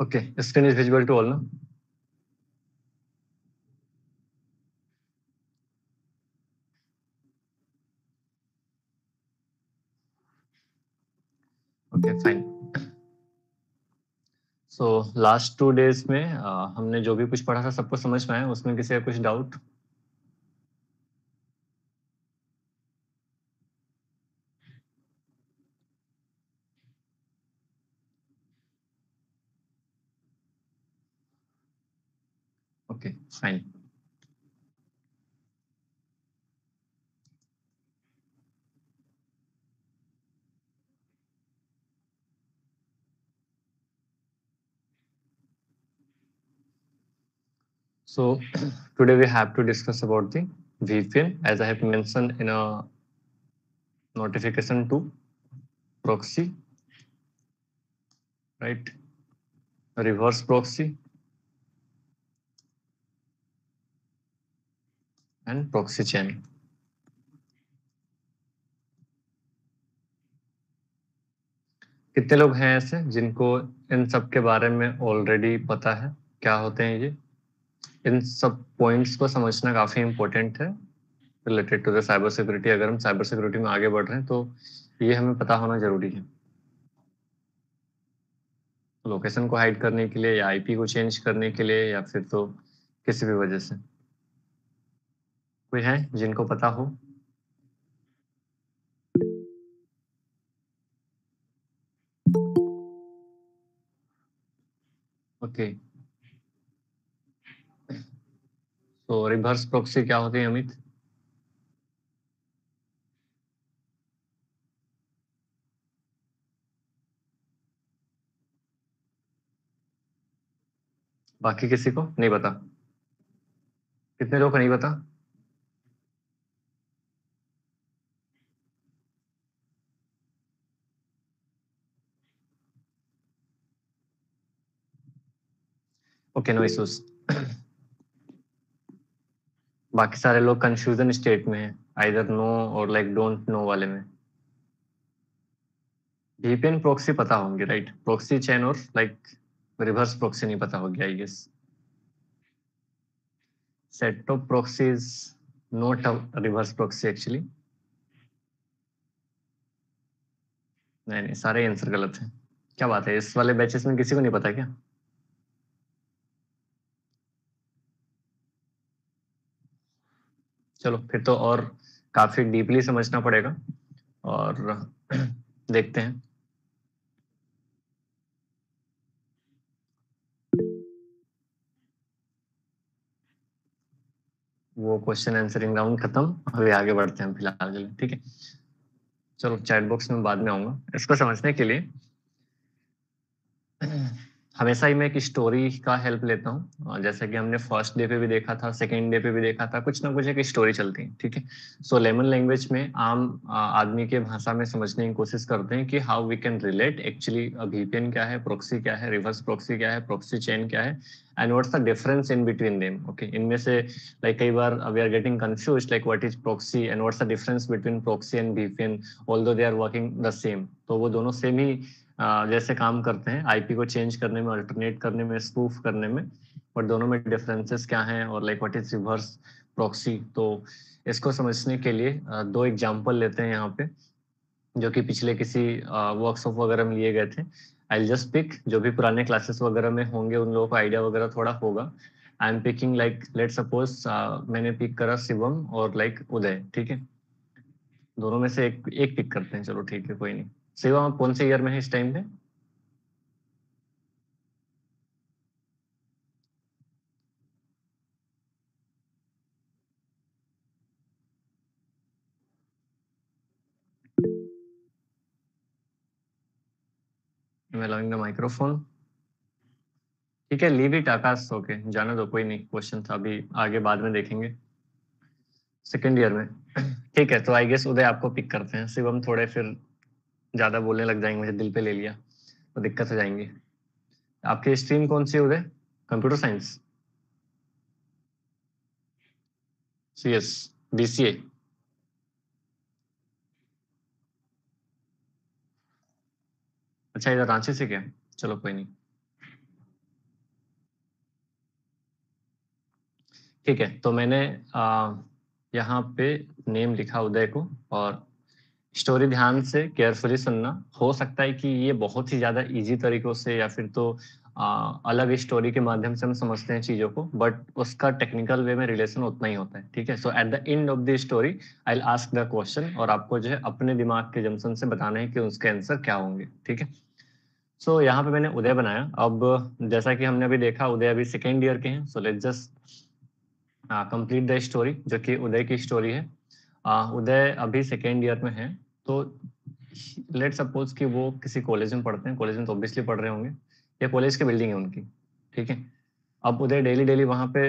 Okay, screen is visible to all, no? Okay, fine. So last 2 days में हमने जो भी कुछ पढ़ा था सबको समझ में आया, उसमें किसी का कुछ doubt? Okay, fine. So today we have to discuss about the VPN, as I have mentioned in a notification to proxy, right? Reverse proxy and proxy chain. कितने लोग हैं ऐसे जिनको इन सब के बारे में ऑलरेडी पता है क्या होते हैं ये? इन सब पॉइंट्स को समझना काफी इंपॉर्टेंट है related to the cyber security. अगर हम साइबर सिक्योरिटी में आगे बढ़ रहे हैं तो ये हमें पता होना जरूरी है। लोकेशन को हाइड करने के लिए या आईपी को चेंज करने के लिए या फिर तो किसी भी वजह से। कोई है जिनको पता हो? ओके, तो रिवर्स प्रॉक्सी क्या होती है अमित? बाकी किसी को नहीं पता? कितने लोग को नहीं पता? Okay, no issues. बाकी सारे लोग कंफ्यूजन स्टेट में है, आइदर नो और लाइक डोंट नो वाले में। वीपीएन प्रॉक्सी पता होंगे, राइट? प्रॉक्सी चेन और लाइक रिवर्स प्रॉक्सी नहीं पता होगी, I guess. Set of proxy is not a reverse proxy actually. नहीं नहीं, सारे आंसर गलत हैं। क्या बात है, इस वाले बैचेस में किसी को नहीं पता क्या? चलो फिर तो और काफी डीपली समझना पड़ेगा और देखते हैं। वो क्वेश्चन आंसरिंग राउंड खत्म, अभी आगे बढ़ते हैं फिलहाल के लिए, ठीक है? चलो चैट बॉक्स में बाद में आऊंगा। इसको समझने के लिए हमेशा ही मैं एक स्टोरी का हेल्प लेता हूँ, और जैसा कि हमने फर्स्ट डे पे भी देखा था, सेकेंड डे पे भी देखा था, कुछ ना कुछ एक स्टोरी चलती है, ठीक है? सो लेमन लैंग्वेज में आम आदमी के भाषा में समझने की कोशिश करते हैं कि how we can relate actually VPN क्या है, प्रॉक्सी क्या है, रिवर्स प्रॉक्सी क्या है, प्रॉक्सी चेन क्या है, and what's the difference in between them. Okay, इनमें से लाइक कई बार we are getting confused like what is proxy and what's the difference between proxy and VPN, although they are working the same. तो वो दोनों same ही जैसे काम करते हैं, आईपी को चेंज करने में, अल्टरनेट करने में, स्पूफ करने में, और दोनों में डिफरेंसेस क्या हैं और like what is reverse proxy. तो इसको समझने के लिए दो एग्जांपल लेते हैं यहाँ पे, जो कि पिछले किसी वर्कशॉप वगैरह में लिए गए थे। आई जस्ट पिक, जो भी पुराने क्लासेस वगैरह में होंगे उन लोगों को आइडिया वगैरह थोड़ा होगा। I am picking like let suppose मैंने पिक करा शिवम और लाइक उदय, ठीक है? दोनों में से एक एक पिक करते हैं, चलो ठीक है, कोई नहीं। शिवम आप कौन से ईयर में है इस टाइम पे? I'm allowing the microphone. ठीक है, लीव इट आकाश, ओके जाने दो, कोई नहीं, क्वेश्चन था अभी आगे बाद में देखेंगे। सेकेंड ईयर में ठीक है, तो आई गेस उदय आपको पिक करते हैं। शिवम थोड़े फिर ज्यादा बोलने लग जाएंगे, मुझे दिल पे ले लिया तो दिक्कत हो जाएंगी। आपकी स्ट्रीम कौन सी है Uday? Computer science, CS, BCA? अच्छा, इधर रांची से क्या? चलो कोई नहीं। ठीक है, तो मैंने यहाँ पे नेम लिखा उदय को, और स्टोरी ध्यान से केयरफुली सुनना। हो सकता है कि ये बहुत ही ज्यादा इजी तरीकों से या फिर तो अलग स्टोरी के माध्यम से हम समझते हैं चीजों को, बट उसका टेक्निकल वे में रिलेशन उतना ही होता है। ठीक है, so at the end of the story I will ask the question, और आपको जो है अपने दिमाग के जंक्शन से बताना है कि उसके आंसर क्या होंगे। ठीक है, सो यहाँ पे मैंने उदय बनाया। अब जैसा कि हमने अभी देखा, उदय अभी सेकेंड ईयर के हैं, so let's just complete the story, जो कि उदय की स्टोरी है। उदय अभी सेकेंड ईयर में है, तो लेट सपोज कि वो किसी कॉलेज में पढ़ते हैं। कॉलेज में तो ऑब्वियसली पढ़ रहे होंगे, या कॉलेज की बिल्डिंग है उनकी। ठीक है, अब उदय डेली डेली वहाँ पे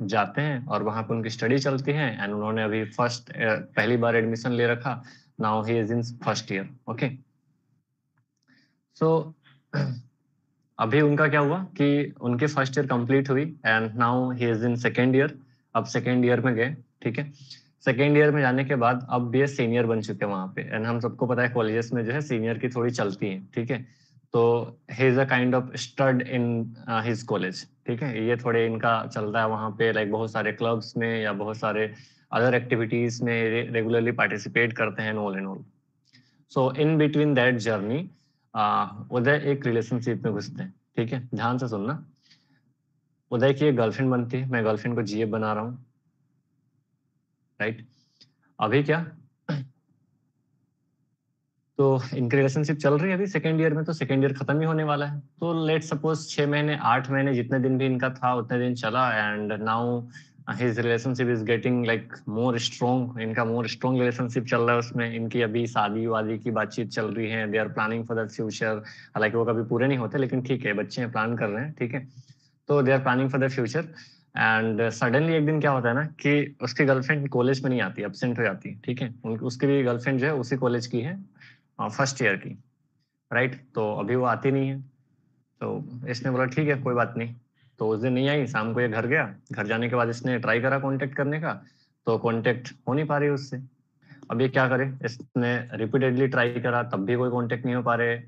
जाते हैं, और वहाँ पे उनकी स्टडी चलती है, एंड उन्होंने अभी पहली बार एडमिशन ले रखा। Now he is in first year. Okay, so अभी उनका क्या हुआ कि उनकी फर्स्ट ईयर कंप्लीट हुई, and now he is in second year. अब सेकेंड ईयर में गए। ठीक है, सेकेंड ईयर में जाने के बाद अब ये सीनियर बन चुके हैं वहाँ पे, एंड हम सबको पता है कॉलेजेस में जो है सीनियर की थोड़ी चलती है। ठीक है, तो he is a kind of stud in his college. ठीक है, ये थोड़े इनका चलता है वहाँ पे, लाइक बहुत सारे क्लब्स में या बहुत सारे अदर एक्टिविटीज में रेगुलरली पार्टिसिपेट करते हैं, all and all. So in between that journey Uday एक रिलेशनशिप में घुसते हैं। ठीक है, ध्यान से सुनना। उदय की एक गर्लफ्रेंड बनती है, मैं गर्लफ्रेंड को जीएफ बना रहा हूँ। राइट, अभी क्या, तो इनकी रिलेशनशिप चल रही है अभी सेकेंड ईयर में, तो सेकेंड ईयर खत्म ही होने वाला है। तो लेट सपोज 6 महीने 8 महीने जितने दिन भी इनका था उतने दिन चला, and now his relationship is getting like more strong. इनका मोर स्ट्रॉन्ग रिलेशनशिप चल रहा है, उसमें इनकी अभी शादी वादी की बातचीत चल रही है। They are planning for the future. हालांकि वो कभी पूरे नहीं होते, लेकिन ठीक है, बच्चे हैं, प्लान कर रहे हैं। ठीक है, तो they are planning for the future, and suddenly एक दिन क्या होता है ना कि उसकी गर्लफ्रेंड कॉलेज में नहीं आती, एब्सेंट हो जाती है। ठीक है, उसकी भी गर्लफ्रेंड जो है उसी कॉलेज की है, फर्स्ट ईयर की। राइट, तो अभी वो आती नहीं है। तो इसने बोला ठीक है, कोई बात नहीं। तो उस दिन नहीं आई, शाम को ये घर गया। घर जाने के बाद इसने ट्राई करा कांटेक्ट करने का, तो कांटेक्ट हो नहीं पा रही उससे। अब ये क्या करे, इसने रिपीटेडली ट्राई करा, तब भी कोई कांटेक्ट नहीं हो पा रहे।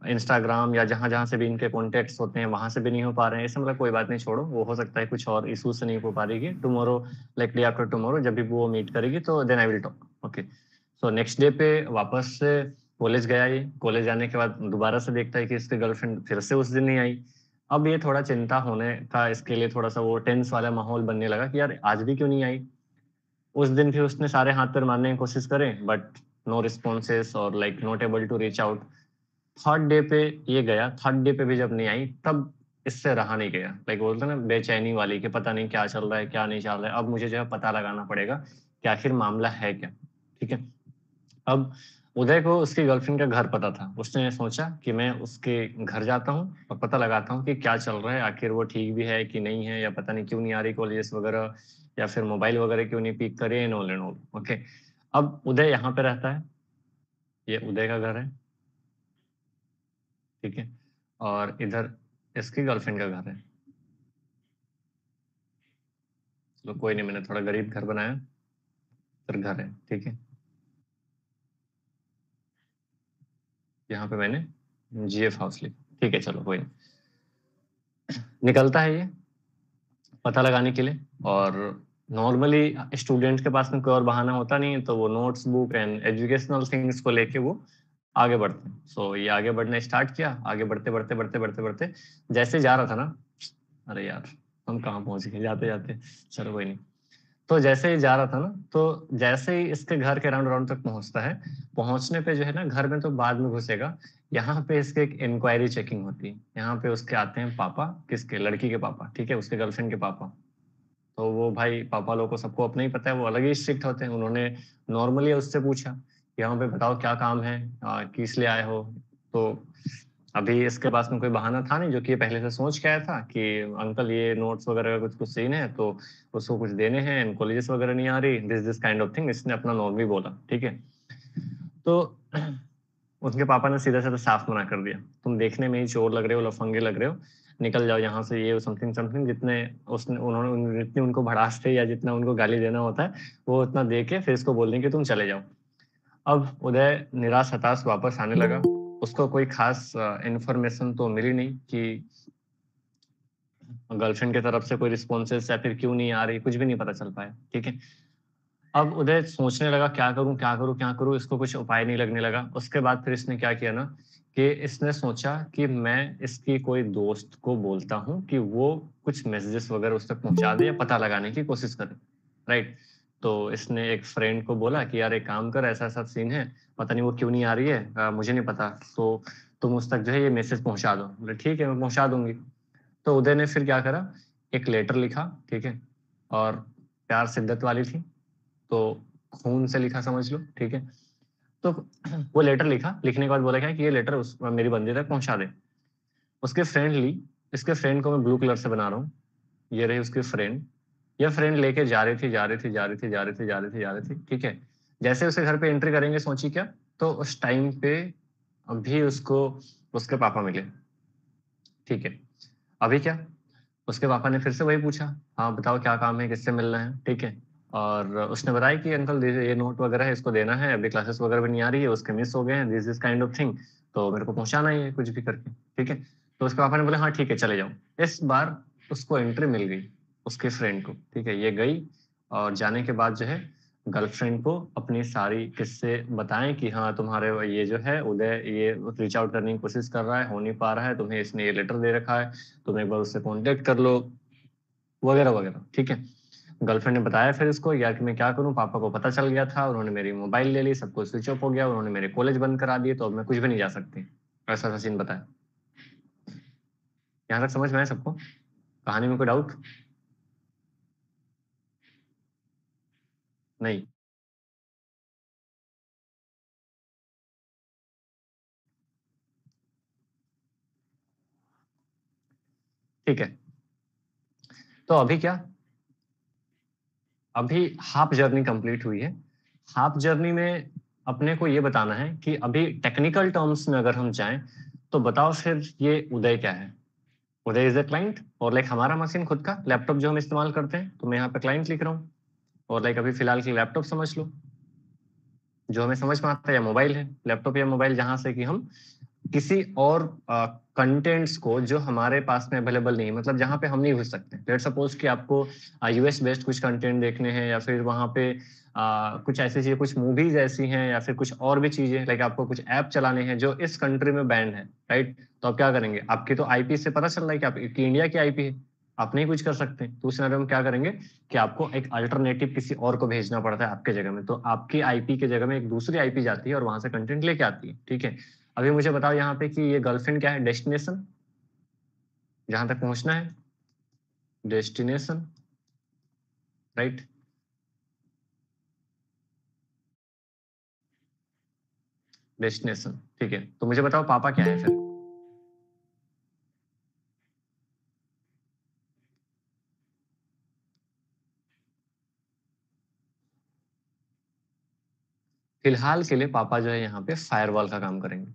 इंस्टाग्राम या जहां जहां से भी इनके कॉन्टेक्ट्स होते हैं वहां से भी नहीं हो पा रहे हैं। इससे मतलब कोई बात नहीं, छोड़ो, वो हो सकता है कुछ और इशू से नहीं हो पा रही। Tomorrow, like day after tomorrow, जब भी वो मीट करेगी तो then I will talk. Okay, so next day पे वापस से कॉलेज गया। ये कॉलेज जाने के बाद दोबारा से देखता है कि इसकी गर्लफ्रेंड फिर से उस दिन नहीं आई। अब ये थोड़ा चिंता होने का, इसके लिए थोड़ा सा वो टेंस वाला माहौल बनने लगा कि यार आज भी क्यों नहीं आई। उस दिन फिर उसने सारे हाथ पैर मारने की कोशिश करे, बट नो रिस्पॉन्सेस, और like not able to reach out. Third day पे ये गया, थर्ड डे पे भी जब नहीं आई, तब इससे रहा नहीं गया। लाइक बोलते हैं ना बेचैनी वाली, कि पता नहीं क्या चल रहा है क्या नहीं चल रहा है, अब मुझे जो है पता लगाना पड़ेगा कि आखिर मामला है क्या। ठीक है, अब उदय को उसकी गर्लफ्रेंड का घर पता था। उसने सोचा कि मैं उसके घर जाता हूँ और पता लगाता हूँ कि क्या चल रहा है, आखिर वो ठीक भी है कि नहीं है, या पता नहीं क्यों नहीं आ रही कॉलेज वगैरह, या फिर मोबाइल वगैरह क्यों नहीं पिक करे, and all and all. Okay, अब उदय यहाँ पे रहता है, ये उदय का घर है। ठीक है, और इधर इसकी गर्लफ्रेंड का घर है। चलो कोई नहीं, मैंने थोड़ा गरीब घर बनाया, फिर घर है। ठीक है, यहाँ पे मैंने जीएफ हाउस लिखा। ठीक है, चलो कोई नहीं। निकलता है ये पता लगाने के लिए, और नॉर्मली स्टूडेंट के पास में कोई और बहाना होता नहीं है, तो वो notes book and educational things को लेके वो आगे बढ़ते हैं। सो ये आगे बढ़ना स्टार्ट किया। आगे बढ़ते बढ़ते बढ़ते बढ़ते बढ़ते जैसे जा रहा था ना, अरे यार हम कहाँ पहुंच गए जाते जाते, चलो कोई नहीं। तो जैसे ही जा रहा था ना, तो जैसे ही इसके घर के राउंड राउंड तक पहुंचता है, पहुंचने पे जो है ना, घर में तो बाद में घुसेगा, यहाँ पे इसके एक इंक्वायरी चेकिंग होती है। यहाँ पे उसके आते हैं पापा, किसके, लड़की के पापा। ठीक है, उसके गर्लफ्रेंड के पापा। तो वो भाई पापा लोग को सबको अपना ही पता है, वो अलग ही स्ट्रिक्ट होते हैं। उन्होंने नॉर्मली उससे पूछा कि यहाँ पे बताओ क्या काम है, किस लिए आए हो। तो अभी इसके पास में कोई बहाना था नहीं, जो कि ये पहले से सोच के आया था कि अंकल ये नोट्स वगैरह का कुछ कुछ सीन है, तो उसको कुछ देने हैं, कॉलेजेस वगैरह नहीं आ रही, this this kind of thing. इसने अपना नॉर्मली बोला। ठीक है, तो उनके पापा ने सीधा सीधा साफ मना कर दिया, तुम देखने में ही चोर लग रहे हो, लफंगे लग रहे हो, निकल जाओ यहाँ से, ये समथिंग समथिंग। जितने उसने उन्होंने जितनी उनको भड़ास थे या जितना उनको गाली देना होता है, वो उतना दे के फिर इसको बोल दें कि तुम चले जाओ। अब उदय निराश हताश वापस आने लगा। उसको कोई खास इंफॉर्मेशन तो मिली नहीं कि गर्लफ्रेंड की तरफ से कोई रिस्पॉन्सेस या फिर क्यों नहीं आ रही, कुछ भी नहीं पता चल पाया, ठीक है। अब उदय सोचने लगा क्या करूँ, क्या करूँ, क्या करूँ? इसको कुछ उपाय नहीं लगने लगा। उसके बाद फिर इसने क्या किया ना कि इसने सोचा कि मैं इसकी कोई दोस्त को बोलता हूँ कि वो कुछ मैसेजेस वगैरह उस तक पहुँचा दे या पता लगाने की कोशिश करे, राइट? तो इसने एक फ्रेंड को बोला कि यार एक काम कर, ऐसा-ऐसा सीन है, पता नहीं वो क्यों नहीं आ रही है, मुझे नहीं पता, तो तुम उस तक जो है ये मैसेज पहुँचा दो। बोले ठीक है, मैं पहुँचा दूँगी। तो उदय ने फिर क्या करा, एक लेटर लिखा, ठीक है? और प्यार शिद्दत वाली थी, तो खून से लिखा समझ लो, ठीक है? तो वो लेटर लिखा, लिखने के बाद बोला क्या कि ये लेटर उस मेरी बंदी तक पहुँचा दे। उसके फ्रेंड ली, इसके फ्रेंड को मैं ब्लू कलर से बना रहा हूँ, ये रही उसकी फ्रेंड। ये फ्रेंड लेके जा रही थी, जा रही थी, जा रही थी, जा रही थी, जा रही थी, जा रही थी, ठीक है? जैसे उसके घर पे एंट्री करेंगे सोचिए क्या? तो उस टाइम पे अभी उसको उसके पापा मिले, ठीक है? अभी क्या? उसके पापा ने फिर से वही पूछा, हाँ बताओ क्या काम है, किससे मिलना है, ठीक है? और उसने बताया कि अंकल ये नोट वगैरह है, इसको देना है, अभी क्लासेस वगैरह भी नहीं आ रही है, उसके मिस हो गए हैं, दिस काइंड ऑफ थिंग, तो मेरे को पहुंचाना ही है कुछ भी करके, ठीक है? तो उसके पापा ने बोले हाँ ठीक है चले जाओ। इस बार उसको एंट्री मिल गई, उसके फ्रेंड को, ठीक है? ये गई और जाने के बाद जो है गर्लफ्रेंड को अपनी सारी किस्से बताएं कि हाँ तुम्हारे ये जो है उदय ये रीच आउट करने की कोशिश कर रहा है, हो नहीं पा रहा है, तुम्हें इसने ये लेटर दे रखा है, तुम एक बार उससे कांटेक्ट कर लो, वगैरह वगैरह, ठीक है? गर्लफ्रेंड ने बताया फिर इसको यार कि मैं क्या करूं, पापा को पता चल गया था, उन्होंने मेरी मोबाइल ले ली, सब कुछ स्विच ऑफ हो गया, उन्होंने मेरे कॉलेज बंद करा दिए, तो अब मैं कुछ भी नहीं जा सकती। ऐसा ऐसा सीन बताया। यहाँ तक समझ में आया सबको? कहानी में कोई डाउट? नहीं? ठीक है। तो अभी क्या, अभी हाफ जर्नी कंप्लीट हुई है। हाफ जर्नी में अपने को ये बताना है कि अभी टेक्निकल टर्म्स में अगर हम जाएं तो बताओ फिर ये उदय क्या है? उदय इज अ क्लाइंट, और लाइक हमारा मशीन खुद का लैपटॉप जो हम इस्तेमाल करते हैं, तो मैं यहाँ पे क्लाइंट लिख रहा हूँ। और लाइक अभी फिलहाल की लैपटॉप समझ लो, जो हमें समझ में आता है, या मोबाइल है, लैपटॉप या मोबाइल जहां से कि हम किसी और कंटेंट्स को जो हमारे पास में अवेलेबल नहीं है, मतलब जहां पे हम नहीं घुस सकते। लेट्स सपोज कि आपको यूएस बेस्ड कुछ कंटेंट देखने हैं, या फिर वहां पे कुछ ऐसी चीजें, कुछ मूवीज ऐसी हैं, या फिर कुछ और भी चीजें, लाइक आपको कुछ ऐप चलाने हैं जो इस कंट्री में बैंड है, राइट? तो आप क्या करेंगे, आपकी तो आईपी से पता चल रहा है कि आपकी इंडिया की आईपी है, आप नहीं कुछ कर सकते, तो उस सिनेरियो में क्या करेंगे कि आपको एक अल्टरनेटिव किसी और को भेजना पड़ता है आपके जगह में, तो आपकी आईपी के जगह में एक दूसरी आईपी जाती है और वहां से कंटेंट लेके आती है, ठीक है? अभी मुझे बताओ यहाँ पे कि ये गर्लफ्रेंड क्या है, डेस्टिनेशन, जहां तक पहुंचना है, डेस्टिनेशन, राइट? डेस्टिनेशन, ठीक है। तो मुझे बताओ पापा क्या है फिर? फिलहाल के लिए पापा जो है यहाँ पे फायरवॉल का काम करेंगे,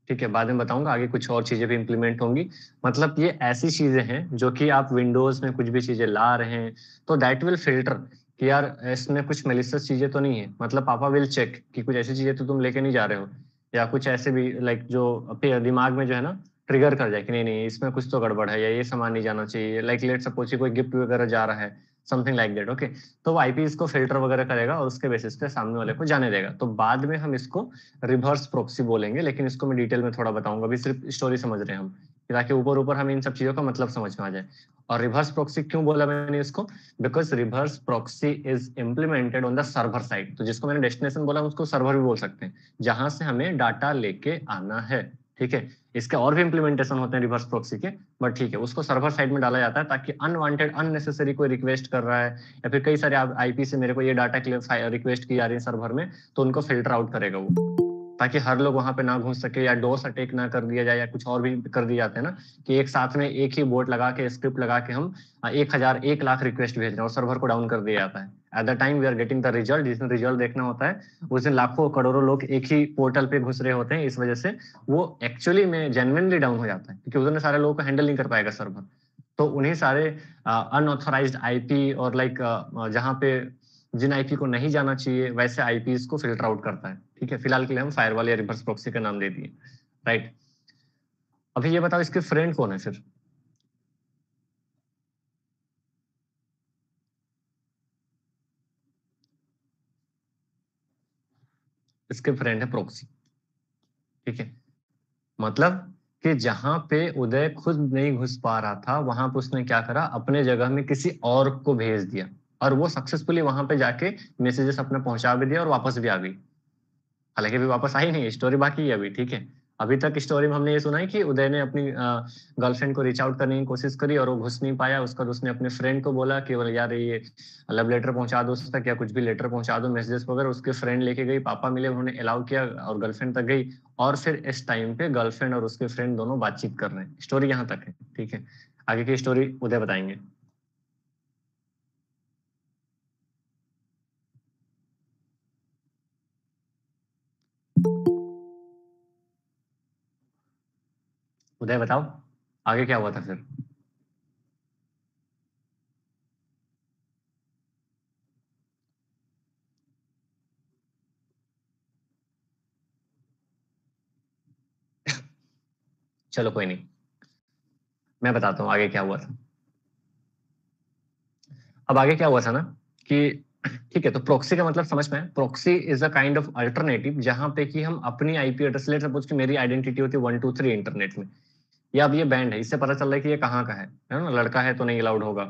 ठीक है? बाद में बताऊंगा, आगे कुछ और चीजें भी इंप्लीमेंट होंगी। मतलब ये ऐसी चीजें हैं जो कि आप विंडोज में कुछ भी चीजें ला रहे हैं, तो दैट विल फिल्टर कि यार इसमें कुछ मेलिशियस चीजें तो नहीं है, मतलब पापा विल चेक कि कुछ ऐसी चीजें तो तुम लेके नहीं जा रहे हो, या कुछ ऐसे भी लाइक जो अपने दिमाग में जो है ना ट्रिगर कर जाए कि नहीं नहीं इसमें कुछ तो गड़बड़ है, या ये सामान नहीं जाना चाहिए, लाइक लेट सपोज कोई गिफ्ट वगैरह जा रहा है, समथिंग लाइक दैट, ओके? तो वो आईपी इसको फिल्टर वगैरह करेगा और उसके बेसिस पे सामने वाले को जाने देगा, तो बाद में हम इसको रिवर्स प्रोक्सी बोलेंगे, लेकिन इसको मैं डिटेल में थोड़ा बताऊंगा, अभी सिर्फ स्टोरी समझ रहे हैं हम, ताकि ऊपर ऊपर हमें इन सब चीजों का मतलब समझ में आ जाए। और रिवर्स प्रोक्सी क्यों बोला मैंने इसको? Because reverse proxy is implemented on the server side, तो जिसको मैंने डेस्टिनेशन बोला उसको सर्वर भी बोल सकते हैं, जहां से हमें डाटा लेके आना है, ठीक है? इसके और भी इम्प्लीमेंटेशन होते हैं रिवर्स प्रोक्सी के, बट ठीक है, उसको सर्वर साइड में डाला जाता है ताकि अनवांटेड अननेसेसरी कोई रिक्वेस्ट कर रहा है, या फिर कई सारे आईपी से मेरे को ये डाटा के लिए रिक्वेस्ट की जा रही है सर्वर में, तो उनको फिल्टर आउट करेगा वो, ताकि हर लोग वहां पे ना घुस सके, या डोस अटैक ना कर दिया जाए, या कुछ और भी कर दिए जाते हैं ना कि एक साथ में एक ही बोट लगा के स्क्रिप्ट लगा के हम 1,000 1 लाख रिक्वेस्ट भेज रहे हैं और सर्वर को डाउन कर दिया जाता है। At the time we are getting the result, जिस दिन रिजल्ट देखना होता है उस दिन लाखों करोड़ों लोग एक ही पोर्टल पे घुस रहे होते हैं, इस वजह से वो एक्चुअली में जेन्युइनली डाउन हो जाता है, क्योंकि उतने सारे लोगों को हैंडल नहीं कर पाएगा सर्वर। तो उन्हीं सारे अनऑथराइज्ड आईपी और लाइक जहाँ पे जिन आईपी को नहीं जाना चाहिए वैसे आईपीज को फिल्टर आउट करता है, ठीक है? फिलहाल के लिए हम फायरवॉल या रिवर्स प्रॉक्सी का नाम दे दिए, राइट? अभी ये बताओ इसके फ्रेंड कौन है फिर? इसके फ्रेंड है प्रॉक्सी, ठीक है। मतलब कि जहां पे उदय खुद नहीं घुस पा रहा था, वहां पे उसने क्या करा, अपने जगह में किसी और को भेज दिया, और वो सक्सेसफुली वहां पे जाके मैसेजेस अपने पहुंचा भी दिया और वापस भी आ गई। हालांकि अभी वापस आई नहीं, स्टोरी बाकी है अभी, ठीक है। अभी तक स्टोरी में हमने ये सुना है कि उदय ने अपनी गर्लफ्रेंड को रीच आउट करने की कोशिश करी और वो घुस नहीं पाया। उसका उसने अपने फ्रेंड को बोला कि बोले यार ये लव लेटर पहुंचा दो उस तक, या कुछ भी लेटर पहुंचा दो, मैसेजेस वगैरह। उसके फ्रेंड लेके गई, पापा मिले, उन्होंने अलाउ किया और गर्लफ्रेंड तक गई। और फिर इस टाइम पे गर्लफ्रेंड और उसके फ्रेंड दोनों बातचीत कर रहे हैं। स्टोरी यहाँ तक है, ठीक है। आगे की स्टोरी उदय बताएंगे। उदय बताओ आगे क्या हुआ था फिर। चलो कोई नहीं, मैं बताता हूँ आगे क्या हुआ था। अब आगे क्या हुआ था ना कि ठीक है, तो प्रॉक्सी का मतलब समझ में है। Proxy is a kind of alternative जहां पे कि हम अपनी आईपी एड्रेस, लेट सपोज कि मेरी आइडेंटिटी होती है 123 इंटरनेट में, या अब ये बैंड है, इससे पता चल रहा है कि ये कहाँ का है ना, लड़का है तो नहीं अलाउड होगा।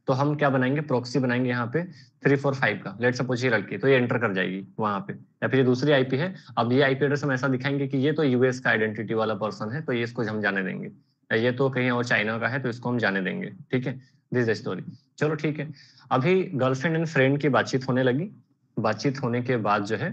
तो हम क्या बनाएंगे, प्रॉक्सी बनाएंगे यहाँ पे 345 का, लेट सपोज ये लड़की, तो ये एंटर कर जाएगी वहां पे। या फिर ये दूसरी आईपी है, अब ये आईपी एड्रेस हम ऐसा दिखाएंगे कि ये तो यूएस का आइडेंटिटी वाला पर्सन है, तो ये इसको हम जाने देंगे। या ये तो कहीं और चाइना का है, तो इसको हम जाने देंगे, ठीक है। This the story. चलो ठीक है। अभी गर्लफ्रेंड एंड फ्रेंड की बातचीत होने लगी। बातचीत होने के बाद जो है,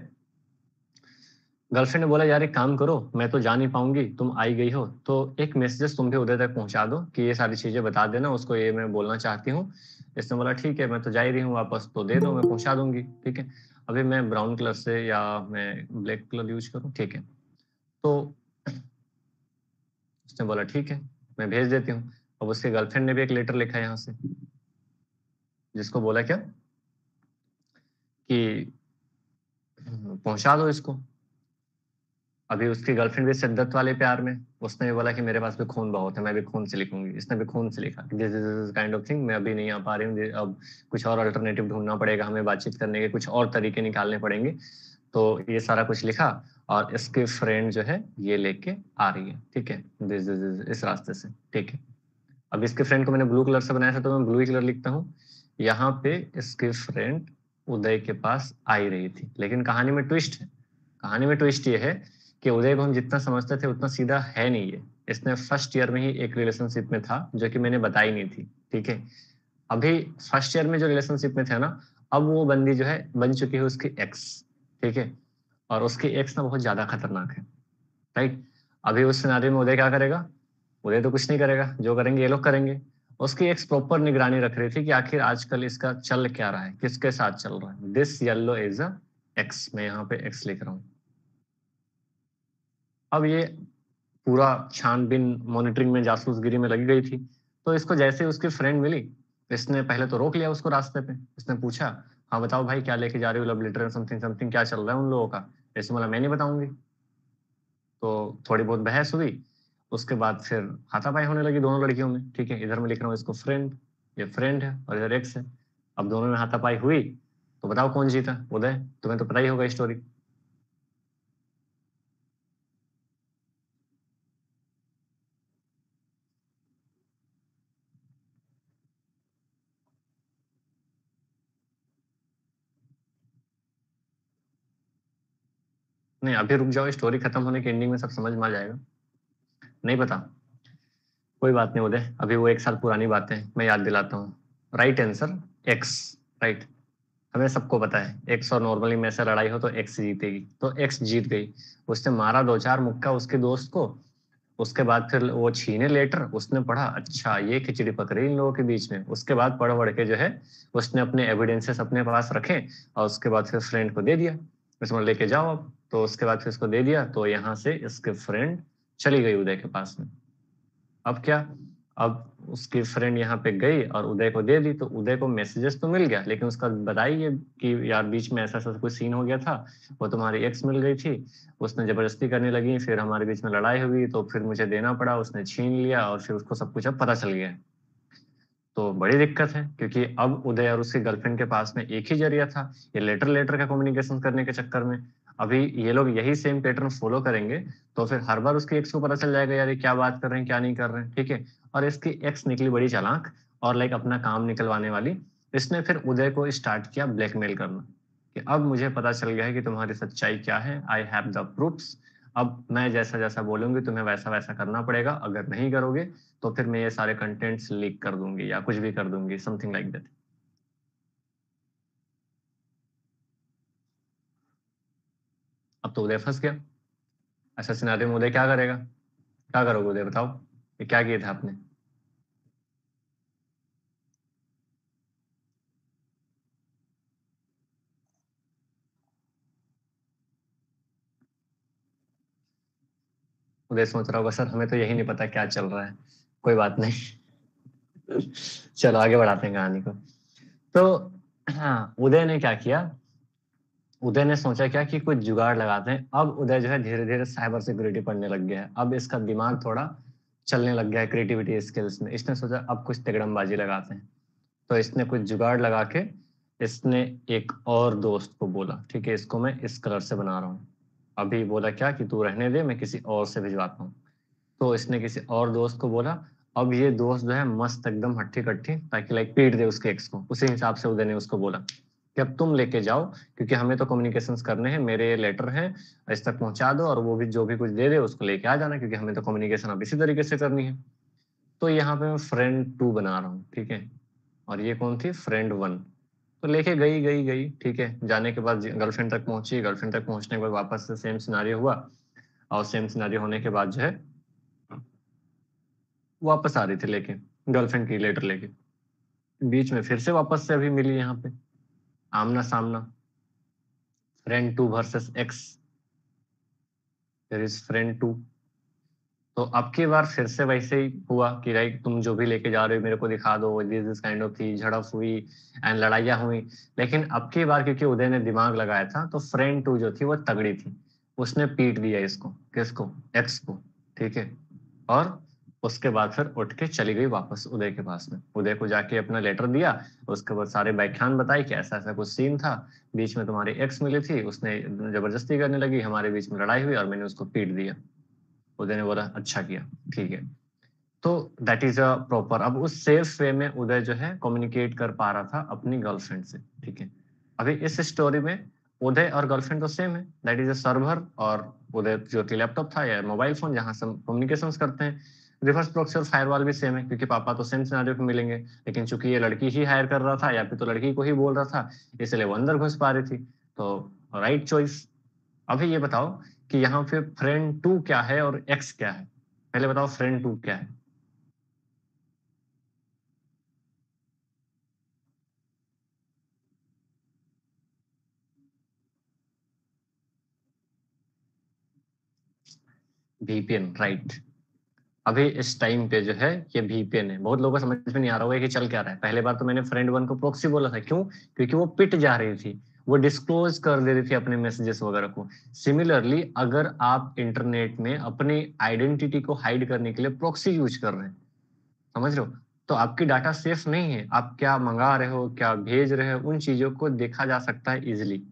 गर्लफ्रेंड ने बोला यार एक काम करो, मैं तो जा नहीं पाऊंगी, तुम आई गई हो तो एक मैसेजेस तुम भी उदय तक पहुंचा दो कि ये सारी चीजें बता देना उसको, ये मैं बोलना चाहती हूँ। इसने बोला ठीक है, मैं तो जा ही रही हूँ वापस, तो दे दो मैं पहुंचा दूंगी, ठीक है। अभी मैं ब्राउन कलर से या मैं ब्लैक कलर यूज करूँ, ठीक है। तो उसने बोला ठीक है, मैं भेज देती हूँ। अब उसके गर्लफ्रेंड ने भी एक लेटर लिखा है यहाँ से, जिसको बोला क्या कि पहुंचा दो इसको। अभी उसकी गर्लफ्रेंड भी शिद्दत वाले प्यार में, उसने भी बोला कि मेरे पास भी खून बहुत है, मैं भी खून से लिखूंगी। इसने भी खून से लिखा, this is kind of thing, मैं अभी नहीं आ पा रही हूँ, अब कुछ और अल्टरनेटिव ढूंढना पड़ेगा, हमें बातचीत करने के कुछ और तरीके निकालने पड़ेंगे। तो ये सारा कुछ लिखा, और इसके फ्रेंड जो है ये लेके आ रही है, ठीक है, दिस इस रास्ते से, ठीक है। अब इसके फ्रेंड को मैंने ब्लू कलर से बनाया था, तो मैं ब्लू ही कलर लिखता हूँ। यहाँ पे इसके फ्रेंड उदय के पास आई रही थी, लेकिन कहानी में ट्विस्ट है। कहानी में ट्विस्ट ये है कि उदय को हम जितना समझते थे उतना सीधा है नहीं ये। इसने फर्स्ट ईयर में ही एक रिलेशनशिप में था, जो कि मैंने बताई नहीं थी, ठीक है। अभी फर्स्ट ईयर में जो रिलेशनशिप में थे ना, अब वो बंदी जो है बन चुकी है उसकी एक्स, ठीक है। और उसकी एक्स ना बहुत ज्यादा खतरनाक है, राइट। अभी उस सिनारियो में उदय क्या करेगा, उदय तो कुछ नहीं करेगा, जो करेंगे ये लोग करेंगे। उसकी एक्स प्रॉपर निगरानी रख रही थी कि आखिर आजकल इसका चल क्या रहा है, किसके साथ चल रहा है। This yellow is a x, मैं यहाँ पे एक्स लिख रहा हूँ। अब ये पूरा छानबीन मॉनिटरिंग में, जासूसगिरी में लगी गई थी। तो इसको जैसे उसकी फ्रेंड मिली, इसने पहले तो रोक लिया उसको रास्ते पे। इसने पूछा हाँ बताओ भाई क्या लेके जा रही हो, लव लेटर समथिंग समथिंग, क्या चल रहा है उन लोगों का। ऐसे बोला मैं नहीं बताऊंगी। तो थोड़ी बहुत बहस हुई। उसके बाद फिर हाथापाई होने लगी दोनों लड़कियों में, ठीक है। इधर मैं लिख रहा हूँ इसको फ्रेंड, ये फ्रेंड है, और इधर एक्स है। अब दोनों में हाथापाई हुई, तो बताओ कौन जीता। उदय, तुम्हें तो पता ही होगा स्टोरी। नहीं अभी रुक जाओ, स्टोरी खत्म होने के एंडिंग में सब समझ में आ जाएगा। नहीं पता, कोई बात नहीं उदय, अभी वो एक साल पुरानी बातें हैं, मैं याद दिलाता हूँ। Right answer x, right. हमें सबको पता है एक्स, और नॉर्मली में से लड़ाई हो तो एक्स जीतेगी, तो एक्स जीत गई। उसने मारा दो चार मुक्का उसके दोस्त को। उसके बाद फिर वो छीने लेटर, उसने पढ़ा अच्छा ये खिचड़ी पक रही इन लोगों के बीच में। उसके बाद पढ़ पढ़ के जो है उसने अपने एविडेंसेस अपने पास रखे, और उसके बाद फिर फ्रेंड को दे दिया, इसमें लेके जाओ अब। तो उसके बाद फिर उसको दे दिया, तो यहाँ से इसके फ्रेंड चली गई उदय के पास में। अब क्या, अब उसकी फ्रेंड यहाँ पे गई और उदय को दे दी, तो उदय को मैसेजेस तो मिल गया, लेकिन उसका बताइए कि यार बीच में ऐसा ऐसा कोई सीन हो गया था, वो तुम्हारी एक्स मिल गई थी, उसने जबरदस्ती करने लगी, फिर हमारे बीच में लड़ाई हुई, तो फिर मुझे देना पड़ा, उसने छीन लिया, और फिर उसको सब कुछ अब पता चल गया है। तो बड़ी दिक्कत है, क्योंकि अब उदय और उसकी गर्लफ्रेंड के पास में एक ही जरिया था, ये लेटर लेटर का कम्युनिकेशन करने के चक्कर में। अभी ये लोग यही सेम पैटर्न फॉलो करेंगे तो फिर हर बार उसके एक्स को पता चल जाएगा यार ये क्या बात कर रहे हैं क्या नहीं कर रहे हैं, ठीक है। और इसकी एक्स निकली बड़ी चालाक और लाइक अपना काम निकलवाने वाली। इसने फिर उदय को स्टार्ट किया ब्लैकमेल करना कि अब मुझे पता चल गया है कि तुम्हारी सच्चाई क्या है, आई हैव द प्रूफ्स। अब मैं जैसा जैसा बोलूंगी तुम्हें वैसा वैसा करना पड़ेगा, अगर नहीं करोगे तो फिर मैं ये सारे कंटेंट्स लीक कर दूंगी या कुछ भी कर दूंगी, समथिंग लाइक दैट। अब तो उदय फंस गया। ऐसा सिनारियो में उदय क्या करेगा? क्या करोगे उदय बताओ, ये क्या किया था आपने? उदय सोच रहा होगा सर हमें तो यही नहीं पता क्या चल रहा है, कोई बात नहीं। चलो आगे बढ़ाते हैं कहानी को। तो हाँ, उदय ने क्या किया, उदय ने सोचा क्या कि कुछ जुगाड़ लगाते हैं। अब उदय जो है धीरे धीरे साइबर सिक्योरिटी पढ़ने लग गया है, अब इसका दिमाग थोड़ा चलने लग गया है क्रिएटिविटी स्किल्स में। इसने सोचा अब कुछ तिकड़मबाजी लगाते हैं। तो इसने कुछ जुगाड़ लगा के इसने एक और दोस्त को बोला ठीक है इसको मैं इस कलर से बना रहा हूँ। अभी बोला क्या कि तू रहने दे, मैं किसी और से भिजवाता हूँ। तो इसने किसी और दोस्त को बोला। अब ये दोस्त जो है मस्त एकदम हट्टी कट्टी ताकि लाइक पीट दे उसके एक्स को, उसी हिसाब से उदय ने उसको बोला कि अब तुम लेके जाओ क्योंकि हमें तो कम्युनिकेशंस करने हैं, मेरे लेटर हैं इस तक पहुंचा दो और वो भी जो भी कुछ दे दे उसको लेके आ जाना क्योंकि हमें तो कम्युनिकेशन अब इसी तरीके से करनी है। तो यहाँ पे मैं फ्रेंड टू बना रहा हूँ, ठीक है। और ये कौन थी? Friend one. तो लेके गई गई गई, ठीक है। जाने के बाद गर्लफ्रेंड तक पहुंची, गर्लफ्रेंड तक पहुंचने के बाद वापस से सेम सिनारियो हुआ। और सेम सिनारियो होने के बाद जो है वापस आ रही थी लेके गर्लफ्रेंड की लेटर लेके। बीच में फिर से वापस से अभी मिली यहाँ पे आमना सामना, friend two versus X. There is friend two. तो अब की बार फिर से वैसे ही हुआ कि लाइक तुम जो भी लेके जा रहे हो मेरे को दिखा दो, दिस काइंड ऑफ थी, झड़प हुई एंड लड़ाइयाँ हुई। लेकिन अब की बार क्योंकि उदय ने दिमाग लगाया था तो फ्रेंड टू जो थी वो तगड़ी थी। उसने पीट दिया इसको, किसको? एक्स को, ठीक है। और उसके बाद फिर उठ के चली गई वापस उदय के पास में, उदय को जाके अपना लेटर दिया। उसके बाद सारे व्याख्यान बताई कि ऐसा ऐसा कुछ सीन था, बीच में तुम्हारी एक्स मिली थी, उसने जबरदस्ती करने लगी, हमारे बीच में लड़ाई हुई और मैंने उसको पीट दिया। उदय ने बोला अच्छा किया, ठीक है। तो दैट इज अ प्रॉपर, अब उस सेफ वे में उदय जो है कम्युनिकेट कर पा रहा था अपनी गर्लफ्रेंड से, ठीक है। अभी इस स्टोरी में उदय और गर्लफ्रेंड तो सेम है, दैट इज अ सर्वर। और उदय जो कि लैपटॉप था या मोबाइल फोन जहां से हम कम्युनिकेशन करते हैं। रिवर्स प्रॉक्सी और फायरवॉल भी सेम है क्योंकि पापा तो सेम सिनेरियो पे मिलेंगे, लेकिन चूंकि ये लड़की ही हायर कर रहा था या फिर तो लड़की को ही बोल रहा था, इसलिए वो अंदर घुस पा रही थी। तो राइट चॉइस। अभी ये बताओ कि यहाँ पे फ्रेंड टू क्या है और एक्स क्या है? पहले बताओ फ्रेंड टू क्या है। VPN, right. अभी इस टाइम पे जो है ये वीपीएन है, बहुत लोगों को समझ में नहीं आ रहा होगा कि चल क्या रहा है। पहले बार तो मैंने फ्रेंड वन को प्रोक्सी बोला था, क्यों? क्योंकि वो पिट जा रही थी, वो डिस्क्लोज कर दे रही थी अपने मैसेजेस वगैरह को। सिमिलरली अगर आप इंटरनेट में अपनी आइडेंटिटी को हाइड करने के लिए प्रोक्सी यूज कर रहे हैं, समझ रहे हो, तो आपकी डाटा सेफ नहीं है। आप क्या मंगा रहे हो, क्या भेज रहे हो, उन चीजों को देखा जा सकता है इजिली।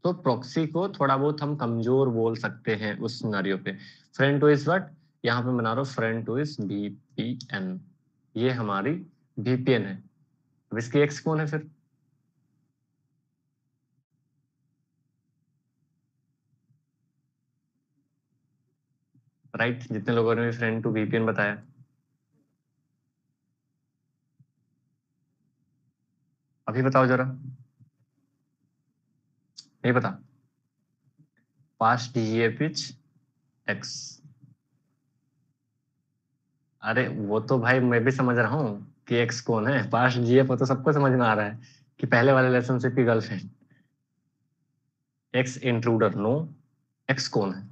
तो प्रॉक्सी को थोड़ा बहुत हम कमजोर बोल सकते हैं उस सिनेरियो पे। Friend two is what? यहाँ पे बना रहा हूँ फ्रेंड टू इज वीपीएन। ये हमारी वीपीएन है। अब इसकी एक्स कौन है फिर? राइट, जितने लोगों ने फ्रेंड टू वीपीएन बताया। अभी बताओ जरा, नहीं पता? पास्ट जीएपिच एक्स। अरे वो तो भाई मैं भी समझ रहा हूँ कि एक्स कौन है, पास्ट जीएफ तो सबको समझ में आ रहा है कि पहले वाले रिलेशनशिप की girlfriend. X intruder no, X कौन है?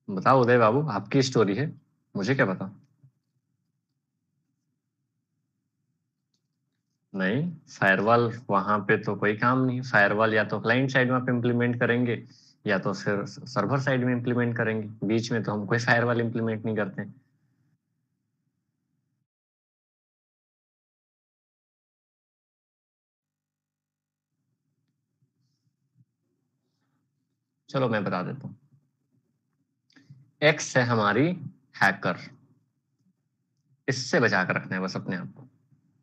बताओ उदय बाबू, आपकी स्टोरी है, मुझे क्या पता। नहीं, फायरवॉल वहां पे तो कोई काम नहीं। फायरवॉल या तो क्लाइंट साइड में आप इम्प्लीमेंट करेंगे या तो फिर सर्वर साइड में इम्प्लीमेंट करेंगे, बीच में तो हम कोई फायरवॉल इम्प्लीमेंट नहीं करते। चलो मैं बता देता हूँ। एक्स है हमारी हैकर, इससे बचा कर रखना है बस अपने आप को,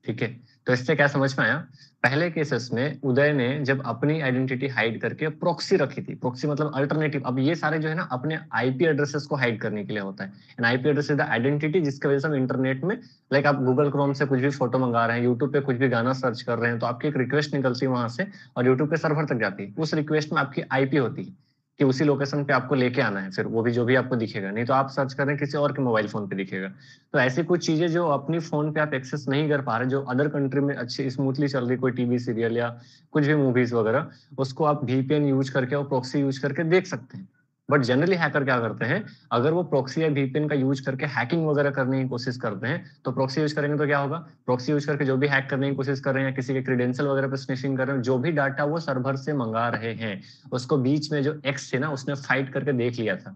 ठीक है। तो इससे क्या समझ में आया, पहले केसेस में उदय ने जब अपनी आइडेंटिटी हाइड करके प्रॉक्सी रखी थी, प्रॉक्सी मतलब अल्टरनेटिव। अब ये सारे जो है ना अपने आईपी एड्रेसेस को हाइड करने के लिए होता है। And IP address is the identity जिसकी वजह से हम इंटरनेट में, लाइक आप गूगल क्रोम से कुछ भी फोटो मंगा रहे हैं, यूट्यूब पे कुछ भी गाना सर्च कर रहे हैं, तो आपकी एक रिक्वेस्ट निकलती है वहां से और यूट्यूब पे सर्वर तक जाती है। उस रिक्वेस्ट में आपकी आईपी होती है कि उसी लोकेशन पे आपको लेके आना है, फिर वो भी जो भी आपको दिखेगा, नहीं तो आप सर्च कर रहे हैं किसी और के मोबाइल फोन पे दिखेगा। तो ऐसी कुछ चीजें जो अपनी फोन पे आप एक्सेस नहीं कर पा रहे, जो अदर कंट्री में अच्छी स्मूथली चल रही, कोई टीवी सीरियल या कुछ भी मूवीज वगैरह, उसको आप वीपीएन यूज करके और प्रॉक्सी यूज करके देख सकते हैं। बट जनरली हैकर क्या करते हैं, अगर वो प्रॉक्सी या वीपीएन का यूज करके हैकिंग वगैरह करने की कोशिश करते हैं, तो प्रॉक्सी यूज करेंगे तो क्या होगा, प्रॉक्सी यूज करके जो भी हैक करने की कोशिश कर रहे हैं या किसी के क्रेडेंशियल वगैरह पे स्निफिंग कर रहे हैं, जो भी डाटा वो सर्वर से मंगा रहे हैं, उसको बीच में जो एक्स थे ना उसने फाइट करके देख लिया था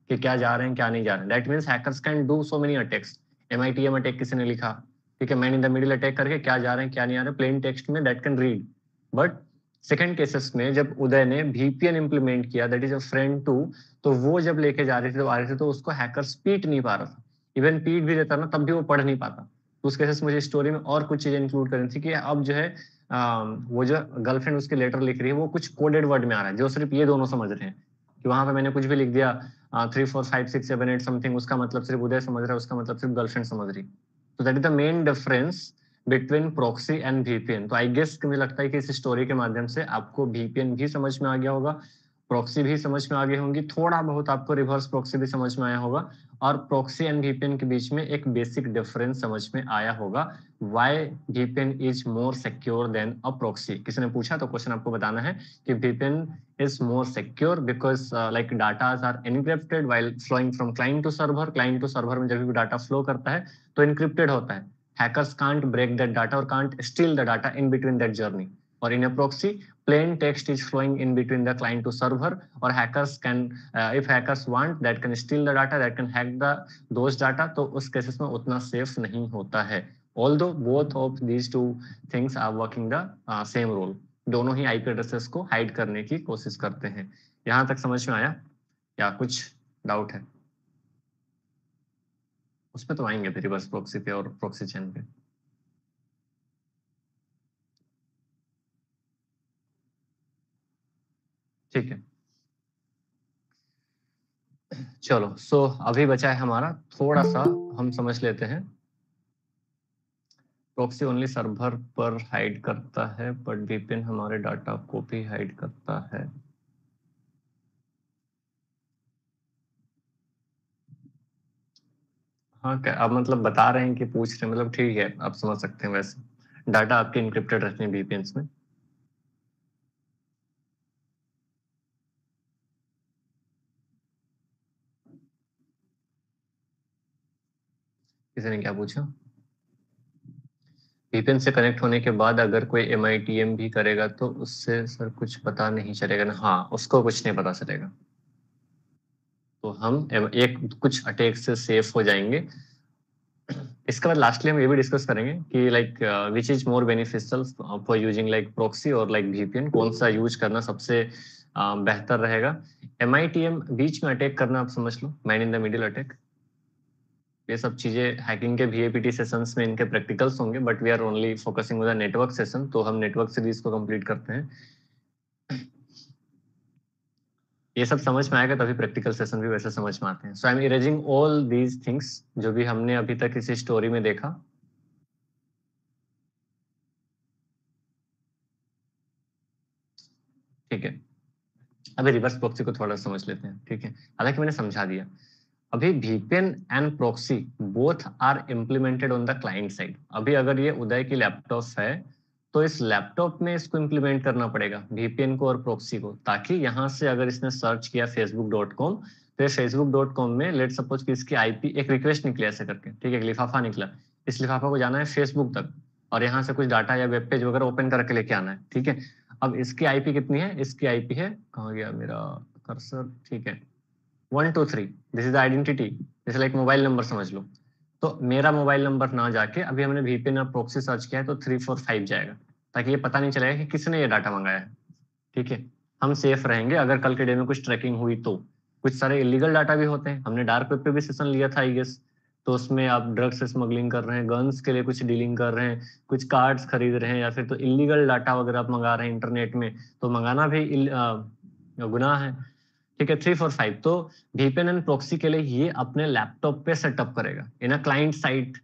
कि क्या जा रहे हैं क्या नहीं जा रहे हैं। That means hackers can do so many attacks. MITM attack किसी ने लिखा, ठीक है, man in the middle attack करके क्या जा रहे हैं क्या नहीं आ रहे प्लेन टेक्स्ट में that can read. But second cases में जब उदय ने VPN इंप्लीमेंट किया, that is a friend two, तो वो जब लेके जा रहे थे तो आ रहे थे, तो उसको हैकर्स पीट नहीं पा रहा था। इवन पीट भी देता ना तब भी वो पढ़ नहीं पाता। तो उस केसेस मुझे स्टोरी में और कुछ चीजें इंक्लूड करनी थी कि अब जो है वो जो गर्लफ्रेंड उसके लेटर लिख रही है वो कुछ कोडेड वर्ड में आ रहा है जो सिर्फ ये दोनों समझ रहे हैं, कि वहां पे मैंने कुछ भी लिख दिया 3 4 5 6 7 8 समथिंग, उसका मतलब सिर्फ उदय समझ रहा है, उसका मतलब सिर्फ गर्लफ्रेंड समझ रही। तो that is the main difference between proxy and VPN। तो आई गेस मुझे लगता है कि इस स्टोरी के माध्यम से आपको VPN भी समझ में आ गया होगा, प्रॉक्सी भी समझ में आ गई होंगी, थोड़ा बहुत आपको रिवर्स प्रॉक्सी भी समझ में आया होगा, और प्रॉक्सी एंड VPN के बीच में एक बेसिक डिफरेंस समझ में आया होगा। Why VPN is more secure than a proxy? किसी ने पूछा तो क्वेश्चन आपको बताना है कि VPN is more secure because like data are encrypted while flowing from client to server. Client to server में जब भी डाटा फ्लो करता है तो encrypted होता है। Hackers can't break that data or can't steal the data in between that journey. Or in a proxy, plain text is flowing in between the client to server, or hackers can, if hackers want, that can steal the data, that can hack the those data. तो उस cases में उतना safe नहीं होता है। Although both of these two things are working the same role, दोनों ही IP addresses को hide करने की कोशिश करते हैं। यहाँ तक समझ में आया या कुछ डाउट है? उस पे तो आएंगे फिर रिवर्स प्रॉक्सी पे और प्रॉक्सी चेन पे। ठीक है, चलो सो अभी बचा है हमारा थोड़ा सा, हम समझ लेते हैं। प्रॉक्सी ओनली सर्वर पर हाइड करता है बट VPN हमारे डाटा को भी हाइड करता है। हाँ, क्या आप मतलब बता रहे हैं कि पूछ रहे हैं, मतलब ठीक है आप समझ सकते हैं। वैसे डाटा आपके इनक्रिप्टेड रहते हैं VPNs में। किसी ने क्या पूछा? VPN से कनेक्ट होने के बाद अगर कोई MITM भी करेगा तो उससे सर कुछ पता नहीं चलेगा ना? हाँ, उसको कुछ नहीं पता चलेगा। तो हम एक कुछ अटैक से सेफ हो जाएंगे। इसके बाद लास्टली हम ये भी डिस्कस करेंगे कि like which is more beneficial for using like proxy और लाइक VPN, कौन सा यूज करना सबसे बेहतर रहेगा। MITM बीच में अटैक करना आप समझ लो, man in the middle attack, ये सब चीजें हैकिंग के VAPT सेशंस में इनके प्रैक्टिकल्स होंगे, but we are only focusing on the network session, तो हम नेटवर्क सीरीज को कंप्लीट करते हैं। ये सब समझ में आएगा तभी प्रैक्टिकल सेशन भी वैसे समझ में आते हैं। So I am erasing all these things जो भी हमने अभी तक इस स्टोरी में देखा। ठीक है, अभी रिवर्स प्रॉक्सी को थोड़ा समझ लेते हैं, ठीक है। हालांकि मैंने समझा दिया। अभी VPN and proxy both are implemented on the client side. अभी अगर ये उदय की लैपटॉप है तो इस लैपटॉप में इसको इम्प्लीमेंट करना पड़ेगा VPN को और प्रॉक्सी को, ताकि यहाँ से अगर इसने सर्च किया facebook.com तो ये facebook.com में लेट सपोज कि इसकी आईपी एक रिक्वेस्ट निकली ऐसे करके, ठीक है, एक लिफाफा निकला, इस लिफाफा को जाना है फेसबुक तक और यहाँ से कुछ डाटा या वेब पेज वगैरह ओपन करके लेके आना है, ठीक है। अब इसकी आईपी कितनी है? इसकी आईपी है, कहाँ गया मेरा कर्सर, ठीक है, 123। दिस इज आइडेंटिटी, जैसे लाइक मोबाइल नंबर समझ लो। तो मेरा मोबाइल नंबर ना जाके अभी हमने VPN और प्रॉक्सी सर्च किया है तो 345 जाएगा, ताकि ये पता नहीं चलेगा कि किसने ये डाटा मंगाया है, ठीक है। हम सेफ रहेंगे अगर कल के डे में कुछ ट्रैकिंग हुई तो। कुछ सारे इलीगल डाटा भी होते हैं, हमने डार्क वेब पे भी सेशन लिया था आई गेस, तो उसमें आप ड्रग्स स्मगलिंग कर रहे हैं, गन्स के लिए कुछ डीलिंग कर रहे हैं, कुछ कार्ड्स खरीद रहे हैं, या फिर तो इलीगल डाटा वगैरह आप मंगा रहे हैं इंटरनेट में, तो मंगाना भी गुनाह है। ठीक है, 345 तो VPN एंड प्रॉक्सी के लिए ये अपने लैपटॉप पे सेटअप करेगा इन अ क्लाइंट साइड,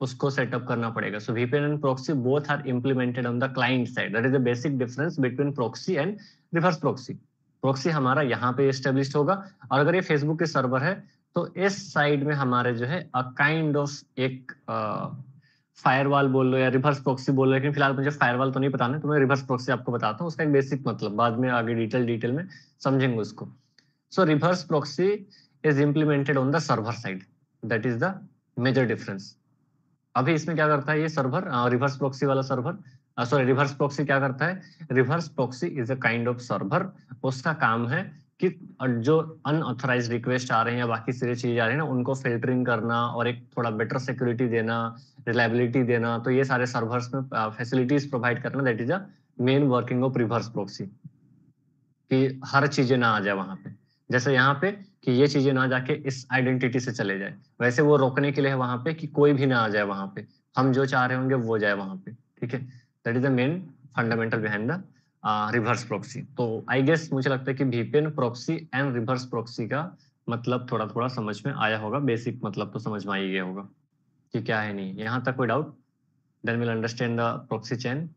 उसको सेटअप करना पड़ेगा। So VPN and proxy both are implemented on the client side, that is the basic difference between proxy and reverse proxy. Proxy हमारा यहाँ पे एस्टेब्लिश होगा, और अगर ये फेसबुक के सर्वर है तो इस साइड में हमारे जो है अ काइंड ऑफ एक फायरवॉल बोल लो या रिवर्स प्रॉक्सी बोल लो, लेकिन फिलहाल मुझे फायरवॉल तो नहीं बताना, तो मैं रिवर्स प्रॉक्सी आपको बताता हूँ, उसका एक बेसिक मतलब बाद में आगे डिटेल में समझेंगे उसको। So reverse proxy is implemented on the server side, that is the major difference. अभी इसमें क्या करता है ये सर्वर, रिवर्स प्रॉक्सी वाला सर्वर, सॉरी रिवर्स प्रॉक्सी क्या करता है, reverse proxy is a kind of server, उसका काम है कि जो अनऑथराइज्ड रिक्वेस्ट आ रहे हैं या बाकी सारी चीजें आ रही है ना, उनको फिल्टरिंग करना और एक थोड़ा बेटर सिक्योरिटी देना, रिलायबिलिटी देना, तो ये सारे सर्वर्स में फैसिलिटीज प्रोवाइड करना, that is a main working of reverse proxy, कि हर चीजें ना आ जाए वहां पे। जैसे यहाँ पे कि ये चीजें ना जाके इस आइडेंटिटी से चले जाए, वैसे वो रोकने के लिए है वहां पे कि कोई भी ना आ जाए वहां पे, हम जो चाह रहे होंगे वो जाए वहां पे। ठीक है, that is the main fundamental behind the reverse proxy. तो आई गेस मुझे लगता है कि VPN proxy and reverse proxy का मतलब थोड़ा थोड़ा समझ में आया होगा, बेसिक मतलब तो समझ में आ ही गया होगा कि क्या है नहीं। यहाँ तक कोई doubt? Then will understand the proxy chain.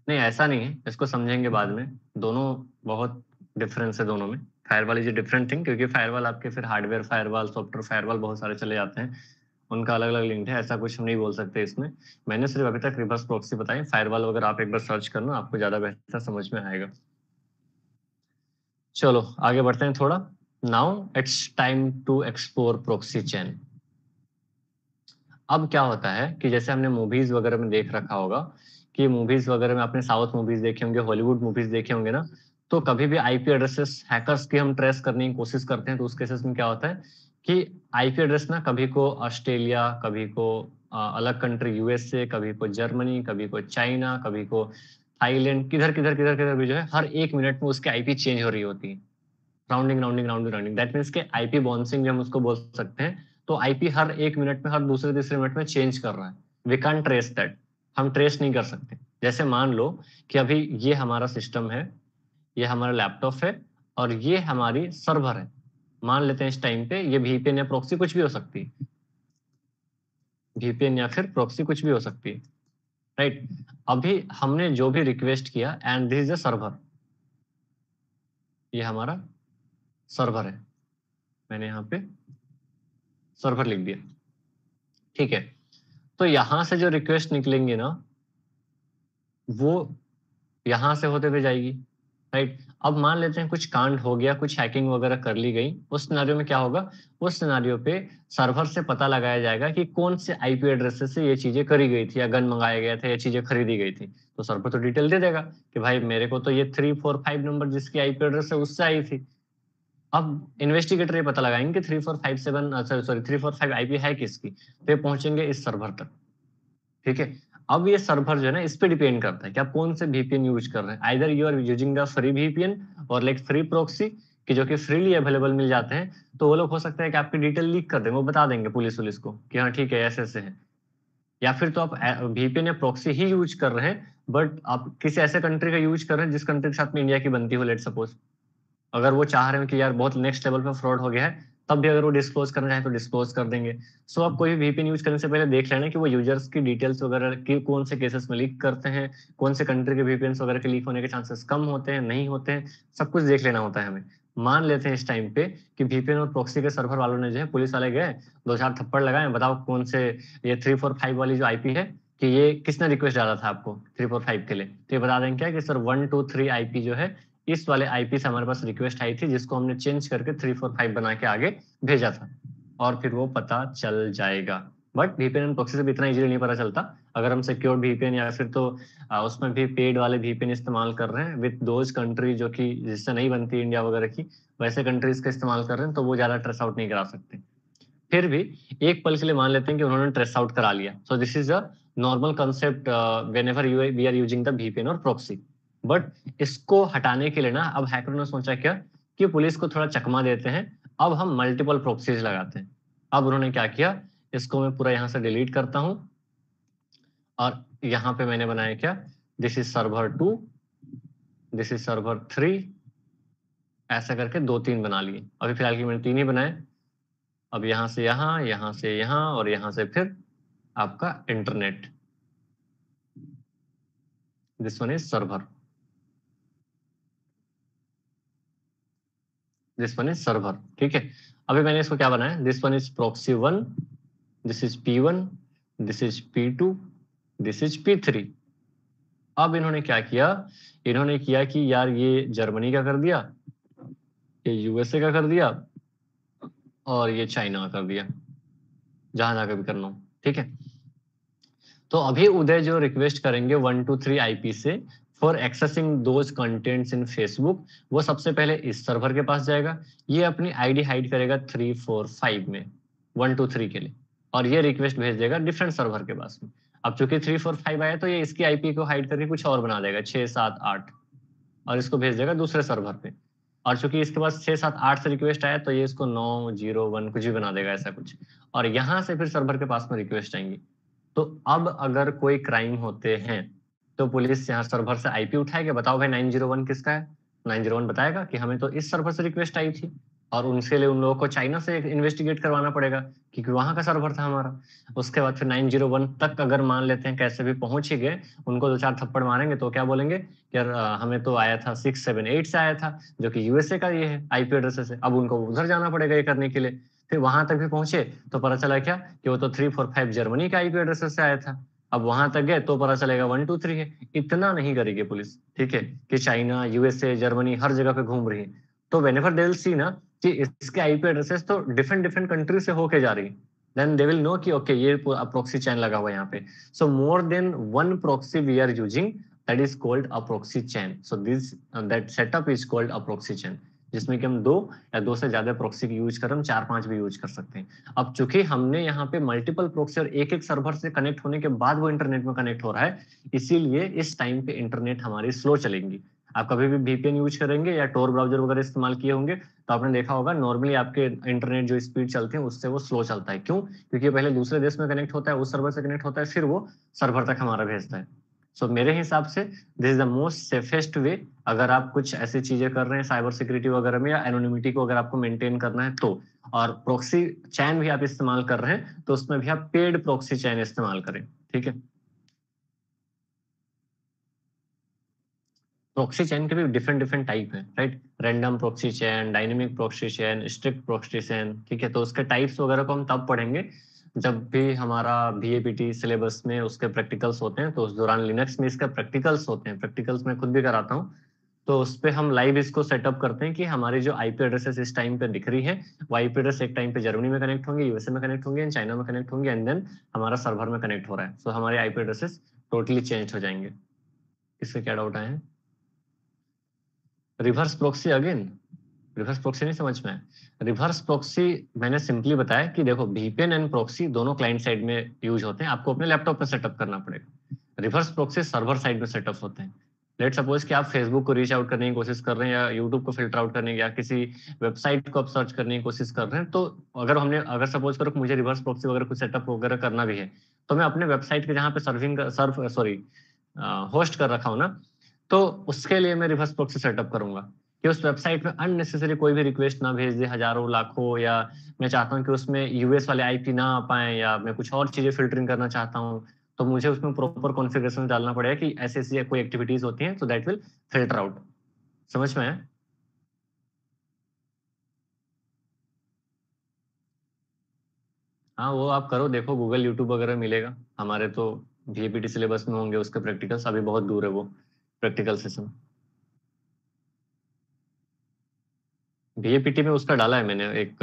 नहीं ऐसा नहीं है, इसको समझेंगे बाद में, दोनों बहुत डिफरेंस है दोनों में। फायरवॉल इज डिफरेंट थिंग, क्योंकि फायरवॉल आपके फिर हार्डवेयर फायरवॉल, सॉफ्टवेयर फायरवॉल बहुत सारे चले जाते हैं, उनका अलग अलग लिंक है, ऐसा कुछ हम नहीं बोल सकते इसमें। मैंने सिर्फ अभी तक रिवर्स प्रॉक्सी बताई, फायरवॉल वगैरह आप एक बार सर्च करना, आपको ज्यादा बेहतर समझ में आएगा। चलो आगे बढ़ते हैं थोड़ा। Now it's time to explore proxy chain. अब क्या होता है कि जैसे हमने मूवीज वगैरह में देख रखा होगा कि मूवीज वगैरह में आपने साउथ मूवीज देखे होंगे, हॉलीवुड मूवीज देखे होंगे ना, तो कभी भी आईपी एड्रेसेस हैकर्स की हम ट्रेस करने की कोशिश करते हैं, तो उस केसेस में क्या होता है कि आईपी एड्रेस ना कभी को ऑस्ट्रेलिया, कभी को अलग कंट्री यूएसए, कभी को जर्मनी, कभी को चाइना, कभी को थाईलैंड, किधर किधर किधर किधर भी जो है हर एक मिनट में उसकी आईपी चेंज हो रही होती है, rounding rounding rounding rounding, that means के आईपी बाउंसिंग भी हम उसको बोल सकते हैं। तो आईपी हर एक मिनट में, हर दूसरे तीसरे मिनट में चेंज कर रहा है, वी कैन ट्रेस दैट, हम ट्रेस नहीं कर सकते। जैसे मान लो कि अभी ये हमारा सिस्टम है, ये हमारा लैपटॉप है, और ये हमारी सर्वर है, मान लेते हैं इस टाइम पे ये VPN या प्रॉक्सी कुछ भी हो सकती है, VPN या फिर प्रॉक्सी कुछ भी हो सकती है, राइट। अभी हमने जो भी रिक्वेस्ट किया, and this is a server, ये हमारा सर्वर है, मैंने यहाँ पे सर्वर लिख दिया। ठीक है, तो यहां से जो रिक्वेस्ट निकलेंगे ना, वो यहां से होते हुए जाएगी, राइट। अब मान लेते हैं कुछ कांड हो गया, कुछ हैकिंग वगैरह कर ली गई, उस सिनेरियो में क्या होगा, उस सिनेरियो पे सर्वर से पता लगाया जाएगा कि कौन से आईपी एड्रेस से ये चीजें करी गई थी, या गन मंगाया गया था, या चीजें खरीदी गई थी, तो सर्वर तो डिटेल दे देगा कि भाई मेरे को तो ये 345 नंबर जिसकी आईपी एड्रेस है उससे आई थी। अब इन्वेस्टिगेटर ये पता लगाएंगे 3457, सॉरी 345 आईपी है किसकी, तो ये पहुंचेंगे इस सर्वर तक। ठीक है, अब ये सर्वर जो है ना, इस पे डिपेंड करता है कि आप कौन से VPN यूज कर रहे हैं, either you are using the free VPN और लाइक फ्री प्रॉक्सी, कि जो कि फ्रीली अवेलेबल मिल जाते हैं, तो वो लोग हो सकता है कि आपकी डिटेल लीक कर दें, वो बता देंगे पुलिस वुलिस को कि हाँ ठीक है ऐसे ऐसे है। या फिर तो आप VPN या प्रॉक्सी ही यूज कर रहे हैं, बट आप किसी ऐसे कंट्री का यूज कर रहे हैं जिस कंट्री के साथ में इंडिया की बनती हो, लेट सपोज, अगर वो चाह रहे हो कि यार बहुत नेक्स्ट लेवल पे फ्रॉड हो गया है, तब भी अगर वो डिस्क्लोज करना चाहे तो डिस्क्लोज कर देंगे। सो आप कोई भी VPN यूज करने से पहले देख लेना कि वो यूजर्स की डिटेल्स वगैरह की कौन से केसेस में लीक करते हैं, कौन से कंट्री के VPNs वगैरह के लीक होने के चांसेस कम होते हैं, नहीं होते हैं, सब कुछ देख लेना होता है हमें। मान लेते हैं इस टाइम पे कि VPN और प्रॉक्सी के सर्वर वालों ने जो है, पुलिस वाले गए, दो चार थप्पड़ लगाए, बताओ कौन से ये 345 वाली जो आईपी है, कि ये किसने रिक्वेस्ट डाला था आपको 345 के लिए, तो ये बता देंगे क्या कि सर 123 आईपी जो है, इस वाले आईपी से हमारे पास रिक्वेस्ट आई थी, जिसको हमने चेंज करके 345 बना के आगे भेजा था, और फिर वो पता चल जाएगा। बट VPN एंड प्रॉक्सी से भी इतना इजीली नहीं पता चलता। अगर हम सिक्योर्ड VPN या फिर तो उसमें भी पेड वाले VPN इस्तेमाल कर रहे हैं विद दोज कंट्री जो कि जिससे नहीं बनती इंडिया वगैरह की, वैसे कंट्रीज का इस्तेमाल कर रहे हैं, तो वो ज्यादा ट्रेस आउट नहीं करा सकते। फिर भी एक पल के लिए मान लेते हैं कि उन्होंने ट्रेस आउट करा लिया। So this is a normal concept whenever we are using the VPN और प्रॉक्सी। बट इसको हटाने के लिए ना अब हैकर ने सोचा क्या कि पुलिस को थोड़ा चकमा देते हैं, अब हम मल्टीपल प्रॉक्सीज लगाते हैं। अब उन्होंने क्या किया, इसको मैं पूरा यहाँ से डिलीट करता हूँ और यहाँ पे मैंने बनाया क्या, this is server 2, this is server 3, ऐसा करके 2-3 बना लिए। अभी फिलहाल की मैंने 3 ही बनाए। अब यहाँ से यहाँ और यहाँ से फिर आपका internet, this one is server, this one is server. ठीक है, अभी मैंने इसको क्या बनाया, this one is proxy 1, this is P1, this is P2, this is P3। अब इन्होंने क्या किया, इन्होंने किया कि यार ये जर्मनी का कर दिया, ये USA का कर दिया और ये चाइना का कर दिया, जहां जाकर भी करना हो। ठीक है, तो अभी उदय जो रिक्वेस्ट करेंगे 123 IP से for accessing those contents in Facebook, वो सबसे पहले इस सर्वर के पास जाएगा, ये अपनी आईडी हाइड करेगा 345 में 123 के लिए, और ये रिक्वेस्ट भेज देगा डिफरेंट सर्वर के पास में। अब चूंकि 345 आया तो ये इसकी आईपी को हाइड करके कुछ और बना देगा 6, 7, 8, और इसको भेज देगा दूसरे सर्वर पे। और चूंकि इसके पास 6, 7, 8 से रिक्वेस्ट आया तो ये इसको 9, 0, 1 कुछ भी बना देगा ऐसा कुछ, और यहाँ से फिर सर्वर के पास में रिक्वेस्ट आएंगी। तो अब अगर कोई क्राइम होते हैं तो पुलिस यहाँ सर्वर से आईपी उठाएगा, बताओ भाई 901 किसका है, 901 बताएगा कि हमें तो इस सर्वर से रिक्वेस्ट आई थी, और उनके लिए उन लोगों को चाइना से इन्वेस्टिगेट करवाना पड़ेगा क्योंकि वहां का सर्वर था हमारा। उसके बाद फिर 901 तक अगर मान लेते हैं कैसे भी पहुंच ही गए, उनको 2-4 थप्पड़ मारेंगे तो क्या बोलेंगे, यार हमें तो आया था 678 से आया था, जो कि यूएसए का ये है आईपी एड्रेस है। अब उनको उधर जाना पड़ेगा ये करने के लिए। फिर वहां तक भी पहुंचे तो पता चला क्या कि वो तो 345 जर्मनी का आईपी एड्रेस से आया था। अब वहां तक गए तो पता चलेगा 123 है। इतना नहीं करेगी पुलिस, ठीक है, कि चाइना, USA, जर्मनी हर जगह पे घूम रही है। तो वेनेवर दे विल सी ना कि इसके आईपी एड्रेसेस तो डिफरेंट डिफरेंट कंट्री से होके जा रही है, देन दे विल नो कि ओके ये प्रॉक्सी चैन लगा हुआ है यहाँ पे। So more than one proxy we are using, that is called a proxy chain. So this that setup is called a proxy chain, जिसमें कि हम 2 या 2 से ज्यादा प्रॉक्सी की यूज कर, हम 4-5 भी यूज कर सकते हैं। अब चूंकि हमने यहाँ पे मल्टीपल प्रॉक्सी और एक एक सर्वर से कनेक्ट होने के बाद वो इंटरनेट में कनेक्ट हो रहा है, इसीलिए इस टाइम पे इंटरनेट हमारी स्लो चलेंगी। आप कभी भी VPN यूज करेंगे या टोर ब्राउजर वगैरह इस्तेमाल किए होंगे तो आपने देखा होगा नॉर्मली आपके इंटरनेट जो स्पीड चलती है उससे वो स्लो चलता है। क्यों? क्योंकि पहले दूसरे देश में कनेक्ट होता है, उस सर्वर से कनेक्ट होता है, फिर वो सर्वर तक हमारा भेजता है। सो मेरे हिसाब से this is the most safest way, अगर आप कुछ ऐसी चीजें कर रहे हैं साइबर सिक्योरिटी वगैरह में, या एनोनिमिटी को अगर आपको मेंटेन करना है तो। और प्रॉक्सी चैन भी आप इस्तेमाल कर रहे हैं तो उसमें भी आप पेड प्रॉक्सी चैन इस्तेमाल करें। ठीक है, प्रॉक्सी चैन के भी डिफरेंट डिफरेंट टाइप है, राइट, रैंडम प्रॉक्सी चैन, डायनेमिक प्रॉक्सी चैन, स्ट्रिक्ट प्रॉक्सी चैन। ठीक है, तो उसके टाइप्स वगैरह को हम तब पढ़ेंगे जब भी हमारा BAPT सिलेबस में उसके प्रैक्टिकल्स होते हैं, तो उस दौरान लिनक्स में इसका प्रैक्टिकल्स होते हैं, प्रैक्टिकल्स मैं खुद भी कराता हूँ। तो उस पे हम लाइव इसको सेटअप करते हैं कि हमारी जो आईपी एड्रेसेस इस टाइम पे दिख रही है, वो आईपी एड्रेस एक टाइम पे जर्मनी में कनेक्ट होंगे, USA में कनेक्ट होंगे, चाइना में कनेक्ट होंगे, एंड देन हमारा सर्वर में कनेक्ट हो रहा है। सो हमारे आईपी एड्रेसेस टोटली चेंज हो जाएंगे। इससे क्या डाउट आए हैं? Reverse proxy again, reverse proxy नहीं समझ में आया? रिवर्स प्रॉक्सी मैंने सिंपली बताया कि देखो VPN एंड प्रॉक्सी दोनों क्लाइंट साइड में यूज होते हैं, आपको अपने लैपटॉप पे सेटअप करना पड़ेगा। रिवर्स प्रॉक्सी सर्वर साइड में सेटअप होते हैं। लेट सपोज कि आप फेसबुक को रीच आउट करने की कोशिश कर रहे हैं, या यूट्यूब को फिल्टर आउट करने की, या किसी वेबसाइट को आप सर्च करने की कोशिश कर रहे हैं, तो अगर सपोज करो कि मुझे रिवर्स प्रॉक्सी वगैरह कुछ सेटअप वगैरह करना भी है, तो मैं अपने वेबसाइट के जहाँ पे सर्फ सॉरी होस्ट कर रखा हूँ ना, तो उसके लिए मैं रिवर्स प्रॉक्सी सेटअप करूंगा कि उस वेबसाइट में अननेसेसरी कोई भी रिक्वेस्ट ना भेज दे हजारों लाखों, या मैं चाहता हूँ कि उसमें US वाले आईपी ना आ पाए, या मैं कुछ और चीजें फिल्टरिंग करना चाहता हूँ, तो मुझे उसमें प्रॉपर कॉन्फ़िगरेशन डालना पड़ेगा कि ऐसी ऐसी कोई एक्टिविटीज होती हैं तो दैट विल फिल्टर आउट। समझ में आया? हाँ, वो आप करो, देखो गूगल YouTube वगैरह मिलेगा। हमारे तो BAPT सिलेबस में होंगे उसके प्रैक्टिकल्स, अभी बहुत दूर है वो प्रैक्टिकल सेशन। BAPT में उसका डाला है मैंने एक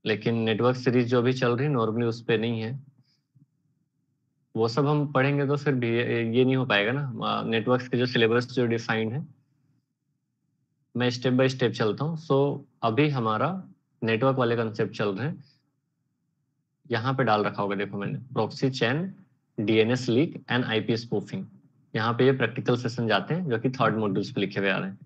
लेकिन नेटवर्क सीरीज जो अभी चल रही है नॉर्मली उस पे नहीं है। वो सब हम पढ़ेंगे तो फिर भी ये नहीं हो पाएगा ना। नेटवर्क्स के जो सिलेबस जो डिफाइंड है, मैं स्टेप बाय स्टेप चलता हूँ। सो अभी हमारा नेटवर्क वाले कंसेप्ट चल रहे हैं। यहाँ पे डाल रखा होगा, देखो मैंने, proxy chain, DNS leak and IP spoofing. यहाँ पे ये प्रैक्टिकल सेशन जाते हैं जो कि थर्ड मॉड्यूल्स पे लिखे हुए आ रहे हैं।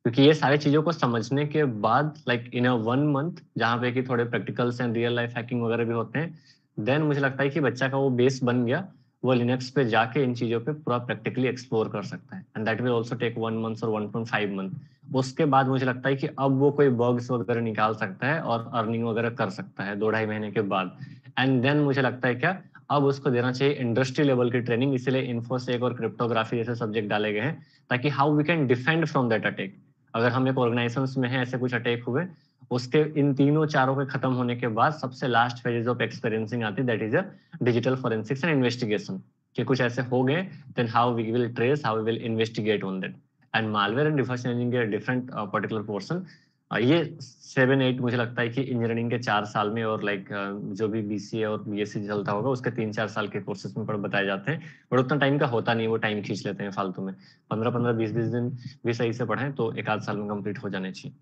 क्योंकि ये सारी चीजों को समझने के बाद लाइक इन अ 1 मंथ, जहाँ पे कि थोड़े practicals and real life hacking वगैरह भी होते हैं, देन मुझे लगता है कि बच्चा का वो बेस बन गया, वो लिनक्स पे जाके इन चीजों पे पूरा प्रैक्टिकली एक्सप्लोर कर सकता है। And that will also take 1 month और 1.5 मंथ। उसके बाद मुझे लगता है कि अब वो कोई बग्स वगैरह निकाल सकता है और अर्निंग वगैरह कर सकता है 2-2.5 महीने के बाद। एंड देन मुझे लगता है क्या, अब उसको देना चाहिए इंडस्ट्री लेवल की ट्रेनिंग। इसीलिए इन्फोसेक और क्रिप्टोग्राफी जैसे सब्जेक्ट डाले गए हैं, ताकि how we can defend from that attack. अगर हम एक ऑर्गेनाइजेशन में है, ऐसे कुछ अटैक हुए, उसके इन तीनों चारों के खत्म होने के बाद सबसे लास्ट फेज ऑफ एक्सपीरियंसिंग आती है, that is a digital forensics and investigation. कि कुछ ऐसे हो गए, then how we will trace, how we will investigate on that. And malware and reverse engineering के डिफरेंट पर्टिकुलर पोर्शन, ये 7-8 मुझे लगता है कि इंजीनियरिंग के 4 साल में, और लाइक जो भी बीसीए और बीएससी चलता होगा उसके 3-4 साल के कोर्सेज में बताए जाते हैं। बट उतना टाइम का होता नहीं, वो टाइम खींच लेते हैं फालतू में। 15-15, 20-20 दिन भी सही से पढ़ें तो 1 आध साल में कंप्लीट हो जाने चाहिए।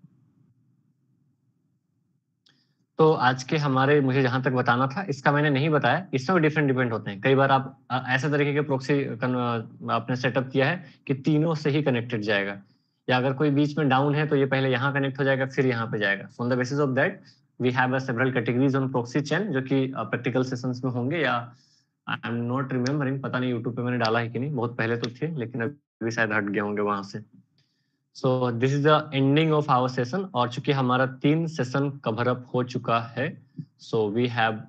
तो आज के हमारे, मुझे जहां तक बताना था इसका मैंने नहीं बताया, इसमें डिफरेंट डिपेंड होते हैं। कई बार आप ऐसे तरीके के प्रोक्सी आपने सेटअप किया है कि तीनों से ही कनेक्टेड जाएगा, या अगर कोई बीच में डाउन है तो ये पहले यहाँ कनेक्ट हो जाएगा फिर यहाँ पे जाएगा। On the basis of that we have several categories on proxy chain, जो कि प्रैक्टिकल सेशंस में होंगे, या आई एम नॉट रिमेम्बरिंग, पता नहीं यूट्यूब पे मैंने डाला है कि नहीं, बहुत पहले तो थे लेकिन अभी शायद हट गए होंगे वहां से। So this is the ending of our session, और चूंकि हमारा 3 सेशन कवर अप हो चुका है, so we have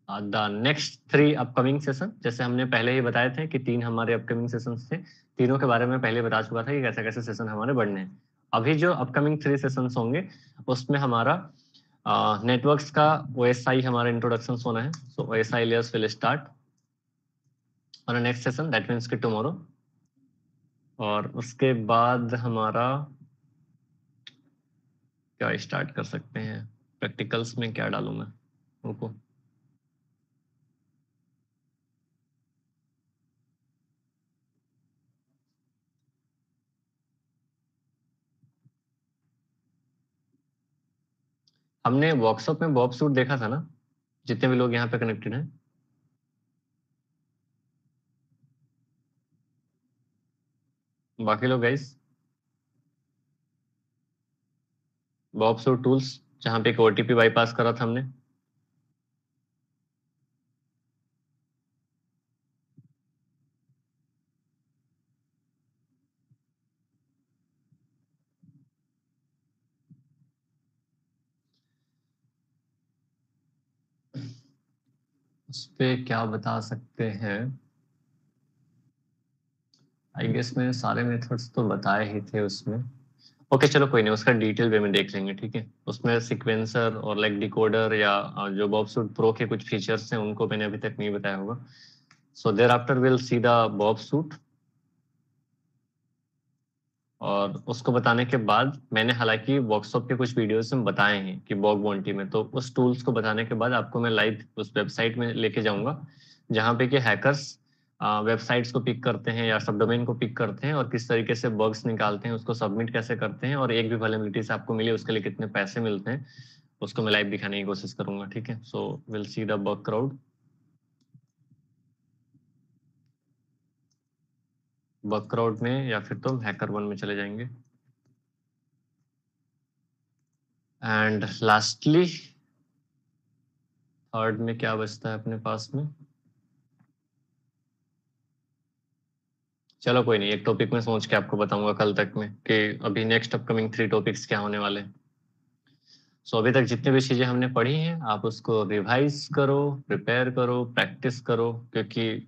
the next 3 upcoming session. जैसे हमने पहले ही बताए थे कि 3 हमारे अपकमिंग सेशंस थे, तीनों के बारे में पहले बता चुका था कि कैसे कैसे सेशन हमारे बढ़ने हैं। अभी जो अपकमिंग 3 सेशंस होंगे उसमें हमारा नेटवर्क्स का ओएसआई हमारा इंट्रोडक्शन होना है। So OSI layers will start on next session, that means कि टुमारो। और उसके बाद हमारा क्या स्टार्ट कर सकते हैं, प्रैक्टिकल्स में क्या डालूं मैं, रुको। हमने वर्कशॉप में बॉब सूट देखा था ना, जितने भी लोग यहाँ पे कनेक्टेड हैं। बाकी लोग गाइस, बॉब सूट टूल्स, जहाँ पे एक ओटीपी बाईपास करा था हमने। उस पे क्या बता सकते हैं, आई गेस मैंने सारे मेथड्स तो बताए ही थे उसमें। ओके चलो कोई नहीं, उसका डिटेल वे में देख लेंगे, ठीक है। उसमें सिक्वेंसर और लाइक डिकोडर, या जो बॉब सूट प्रो के कुछ फीचर्स हैं उनको मैंने अभी तक नहीं बताया होगा। So thereafter will see the बॉब सूट। और उसको बताने के बाद मैंने हालांकि वर्कशॉप के कुछ वीडियोस में बताए हैं कि बॉग बॉन्टी में, तो उस टूल्स को बताने के बाद आपको मैं लाइव उस वेबसाइट में लेके जाऊंगा, जहाँ पे कि हैकर्स वेबसाइट्स को पिक करते हैं या सब डोमेन को पिक करते हैं, और किस तरीके से बग्स निकालते हैं, उसको सबमिट कैसे करते हैं, और एक भी वल्नरेबिलिटी से आपको मिली उसके लिए कितने पैसे मिलते हैं, उसको मैं लाइव दिखाने की कोशिश करूंगा, ठीक है। So will see the bug crowd. Bug crowd में, या फिर तो हैकर वन में चले जाएंगे। एंड लास्टली थर्ड में क्या बचता है अपने पास में, चलो कोई नहीं, एक टॉपिक में सोच के आपको बताऊंगा कल तक में कि अभी नेक्स्ट अपकमिंग 3 टॉपिक्स क्या होने वाले हैं। सो अभी तक जितनी भी चीजें हमने पढ़ी हैं आप उसको रिवाइज करो, प्रिपेयर करो, प्रैक्टिस करो, क्योंकि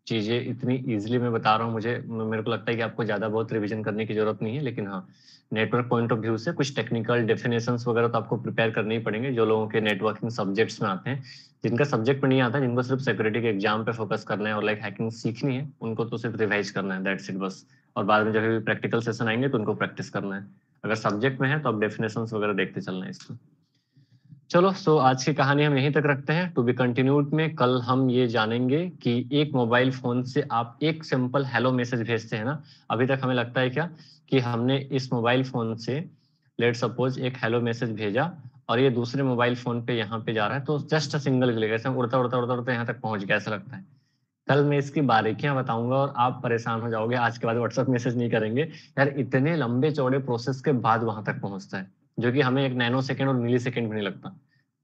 चीजें इतनी इजीली मैं बता रहा हूँ, मुझे मेरे को लगता है कि आपको ज्यादा बहुत रिवीजन करने की जरूरत नहीं है। लेकिन हाँ, नेटवर्क पॉइंट ऑफ व्यू से कुछ टेक्निकल डेफिनेशंस वगैरह तो आपको प्रिपेयर करने ही पड़ेंगे, जो लोगों के नेटवर्किंग सब्जेक्ट्स में आते हैं। जिनका सब्जेक्ट में नहीं आता, जिनको सिर्फ सिक्योरिटी के एग्जाम पे फोकस करना है और लाइक हैकिंग सीखनी है, उनको तो सिर्फ रिवाइज करना है, दैट्स इट बस। और बाद में जब भी प्रैक्टिकल सेशन आएंगे तो उनको प्रैक्टिस करना है। अगर सब्जेक्ट में है तो आप डेफिनेशंस वगैरह देखते चलना है इसको। चलो, सो आज की कहानी हम यहीं तक रखते हैं। टू बी कंटिन्यूड में कल हम ये जानेंगे कि एक मोबाइल फ़ोन से आप एक सिंपल हेलो मैसेज भेजते हैं ना, अभी तक हमें लगता है क्या कि हमने इस मोबाइल फ़ोन से लेट्स सपोज़ एक हेलो मैसेज भेजा और ये दूसरे मोबाइल फ़ोन पे यहाँ पे जा रहा है, तो जस्ट अ सिंगल क्लिक ऐसे उड़ता, उड़ता, उड़ता, उड़ता यहाँ तक पहुँच गया, ऐसा लगता है। कल मैं इसकी बारीकियाँ बताऊँगा और आप परेशान हो जाओगे, आज के बाद व्हाट्सएप मैसेज नहीं करेंगे। यार इतने लंबे चौड़े प्रोसेस के बाद वहाँ तक पहुँचता है, जो कि हमें 1 नैनो सेकंड और मिली सेकंड भी नहीं लगता।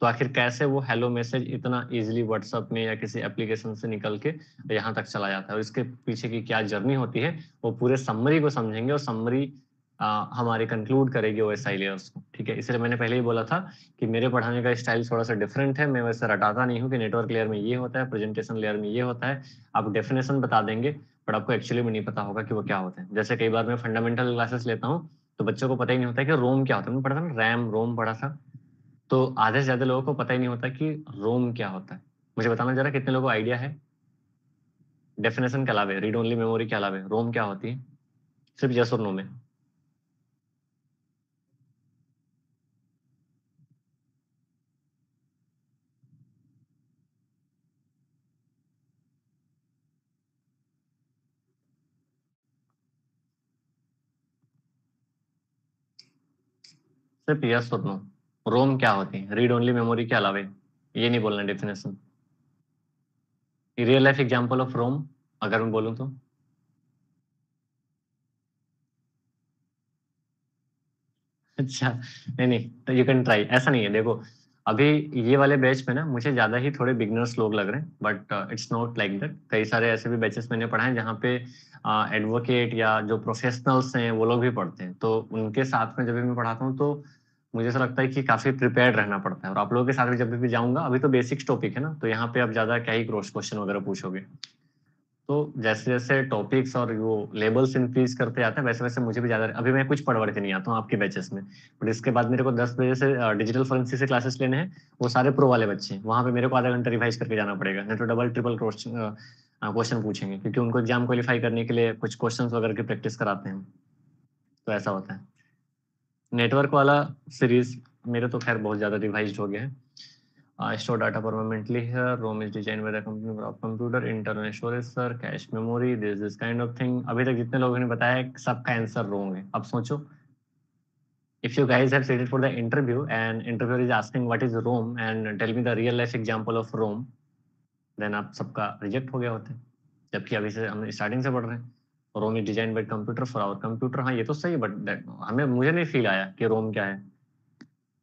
तो आखिर कैसे वो हेलो मैसेज इतना ईज़िली व्हाट्सएप में या किसी एप्लीकेशन से निकल के यहाँ तक चला जाता है और इसके पीछे की क्या जर्नी होती है, वो पूरे समरी को समझेंगे और समरी हमारी कंक्लूड करेगी ओएसआई लेयर्स को, ठीक है? इसलिए मैंने पहले ही बोला था कि मेरे पढ़ाने का स्टाइल थोड़ा-सा डिफरेंट है, मैं वैसे रटाता नहीं हूँ कि नेटवर्क लेयर में ये होता है, प्रेजेंटेशन लेयर में ये होता है। आप डेफिनेशन बता देंगे, बट आपको एक्चुअली में नहीं पता होगा कि वो क्या होते हैं। जैसे कई बार मैं फंडामेंटल क्लासेस लेता हूँ, तो बच्चों को पता ही नहीं होता है कि रोम क्या होता है। मैंने पढ़ा था ना रैम, रोम पढ़ा था, तो आधे से ज़्यादा लोगों को पता ही नहीं होता कि रोम क्या होता है। मुझे बताना ज़रा कितने लोगों को आइडिया है? डेफिनेशन के अलावे, रीड ओनली मेमोरी के अलावे रोम क्या होती है? सिर्फ यस और नो में। सिर्फ यस और नो। रोम क्या होती है? रीड ओनली मेमोरी के अलावे। ये नहीं बोलना definition. Real life example of ROM अगर मैं बोलूँ तो? अच्छा, नहीं, तो यू कैन ट्राई। ऐसा नहीं है, देखो, अभी ये वाले बैच में ना मुझे ज़्यादा ही थोड़े बिगिनर्स लोग लग रहे हैं, but it's not like that. कई सारे ऐसे भी बैचेस मैंने पढ़ा है जहाँ पे एडवोकेट या जो प्रोफेशनल्स हैं वो लोग भी पढ़ते हैं। तो उनके साथ में जब भी मैं पढ़ाता हूँ तो मुझे ऐसा लगता है कि काफ़ी प्रिपेयर्ड रहना पड़ता है और आप लोगों के साथ भी जब भी जाऊँगा, अभी तो बेसिक्स टॉपिक है ना, तो यहाँ पे आप ज़्यादा क्या ही क्रॉस क्वेश्चन वगैरह पूछोगे। तो जैसे-जैसे टॉपिक्स और वो लेवल्स इंक्रीज़ करते जाते हैं, वैसे-वैसे मुझे भी ज़्यादा अभी मैं कुछ पढ़-वढ़ के नहीं आता हूँ आपके बैचेस में। बट इसके बाद मेरे को 10 बजे से डिजिटल फोरेंसिक से क्लासेस लेने हैं, वो सारे प्रो वाले बच्चे हैं। वहाँ पे मेरे को आधा घंटा रिवाइज़ करके जाना पड़ेगा, नहीं तो डबल ट्रिपल क्वेश्चन पूछेंगे क्योंकि उनको एग्ज़ाम क्वालीफाई करने के लिए कुछ क्वेश्चन्स वगैरह की प्रैक्टिस कराते हैं। तो ऐसा होता है। नेटवर्क वाला सीरीज़ मेरे तो खैर बहुत ज़्यादा रिवाइज़्ड हो गया है। Store data permanently here. ROM is designed by the company for computer, internal storage sir, cache memory, this kind of thing. अभी तक जितने लोगों ने बताया है, सबका आंसर रॉन्ग है। अब सोचो, if you guys have studied for the interview and interviewer is asking what is ROM and tell me the real life example of ROM, then आप सबका रिजेक्ट हो गया होते हैं। जबकि अभी से हम स्टार्टिंग से पढ़ रहे हैं। ROM is design by computer for our computer. हाँ, ये तो सही, बट हमें मुझे नहीं फील आया कि रोम क्या है।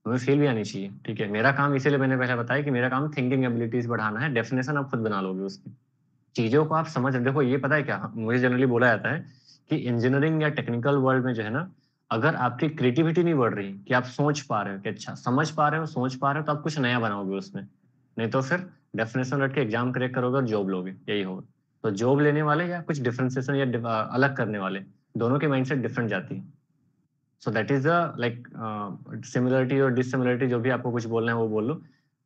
हमें फील भी आनी चाहिए, ठीक है? मेरा काम, इसीलिए मैंने पहले बताया कि मेरा काम थिंकिंग एबिलिटीज बढ़ाना है। डेफिनेशन आप खुद बना लोगे उसकी। चीज़ों को आप समझ देखो, ये पता है क्या? मुझे जनरली बोला जाता है कि इंजीनियरिंग या टेक्निकल वर्ल्ड में जो है ना, अगर आपकी क्रिएटिविटी नहीं बढ़ रही, कि आप सोच पा रहे हो, कि अच्छा समझ पा रहे हो, सोच पा रहे हो, तो आप कुछ नया बनाओगे उसमें। नहीं तो फिर डेफिनेशन रट के एग्जाम क्रैक करोगे और जॉब लोगे, यही होगा। तो जॉब लेने वाले या कुछ डिफरेंशिएशन या अलग करने वाले, दोनों के माइंडसेट डिफरेंट जाती है। So that is the like similarity और डिससिमिलरिटी, जो भी आपको कुछ बोलना है वो बोल लो।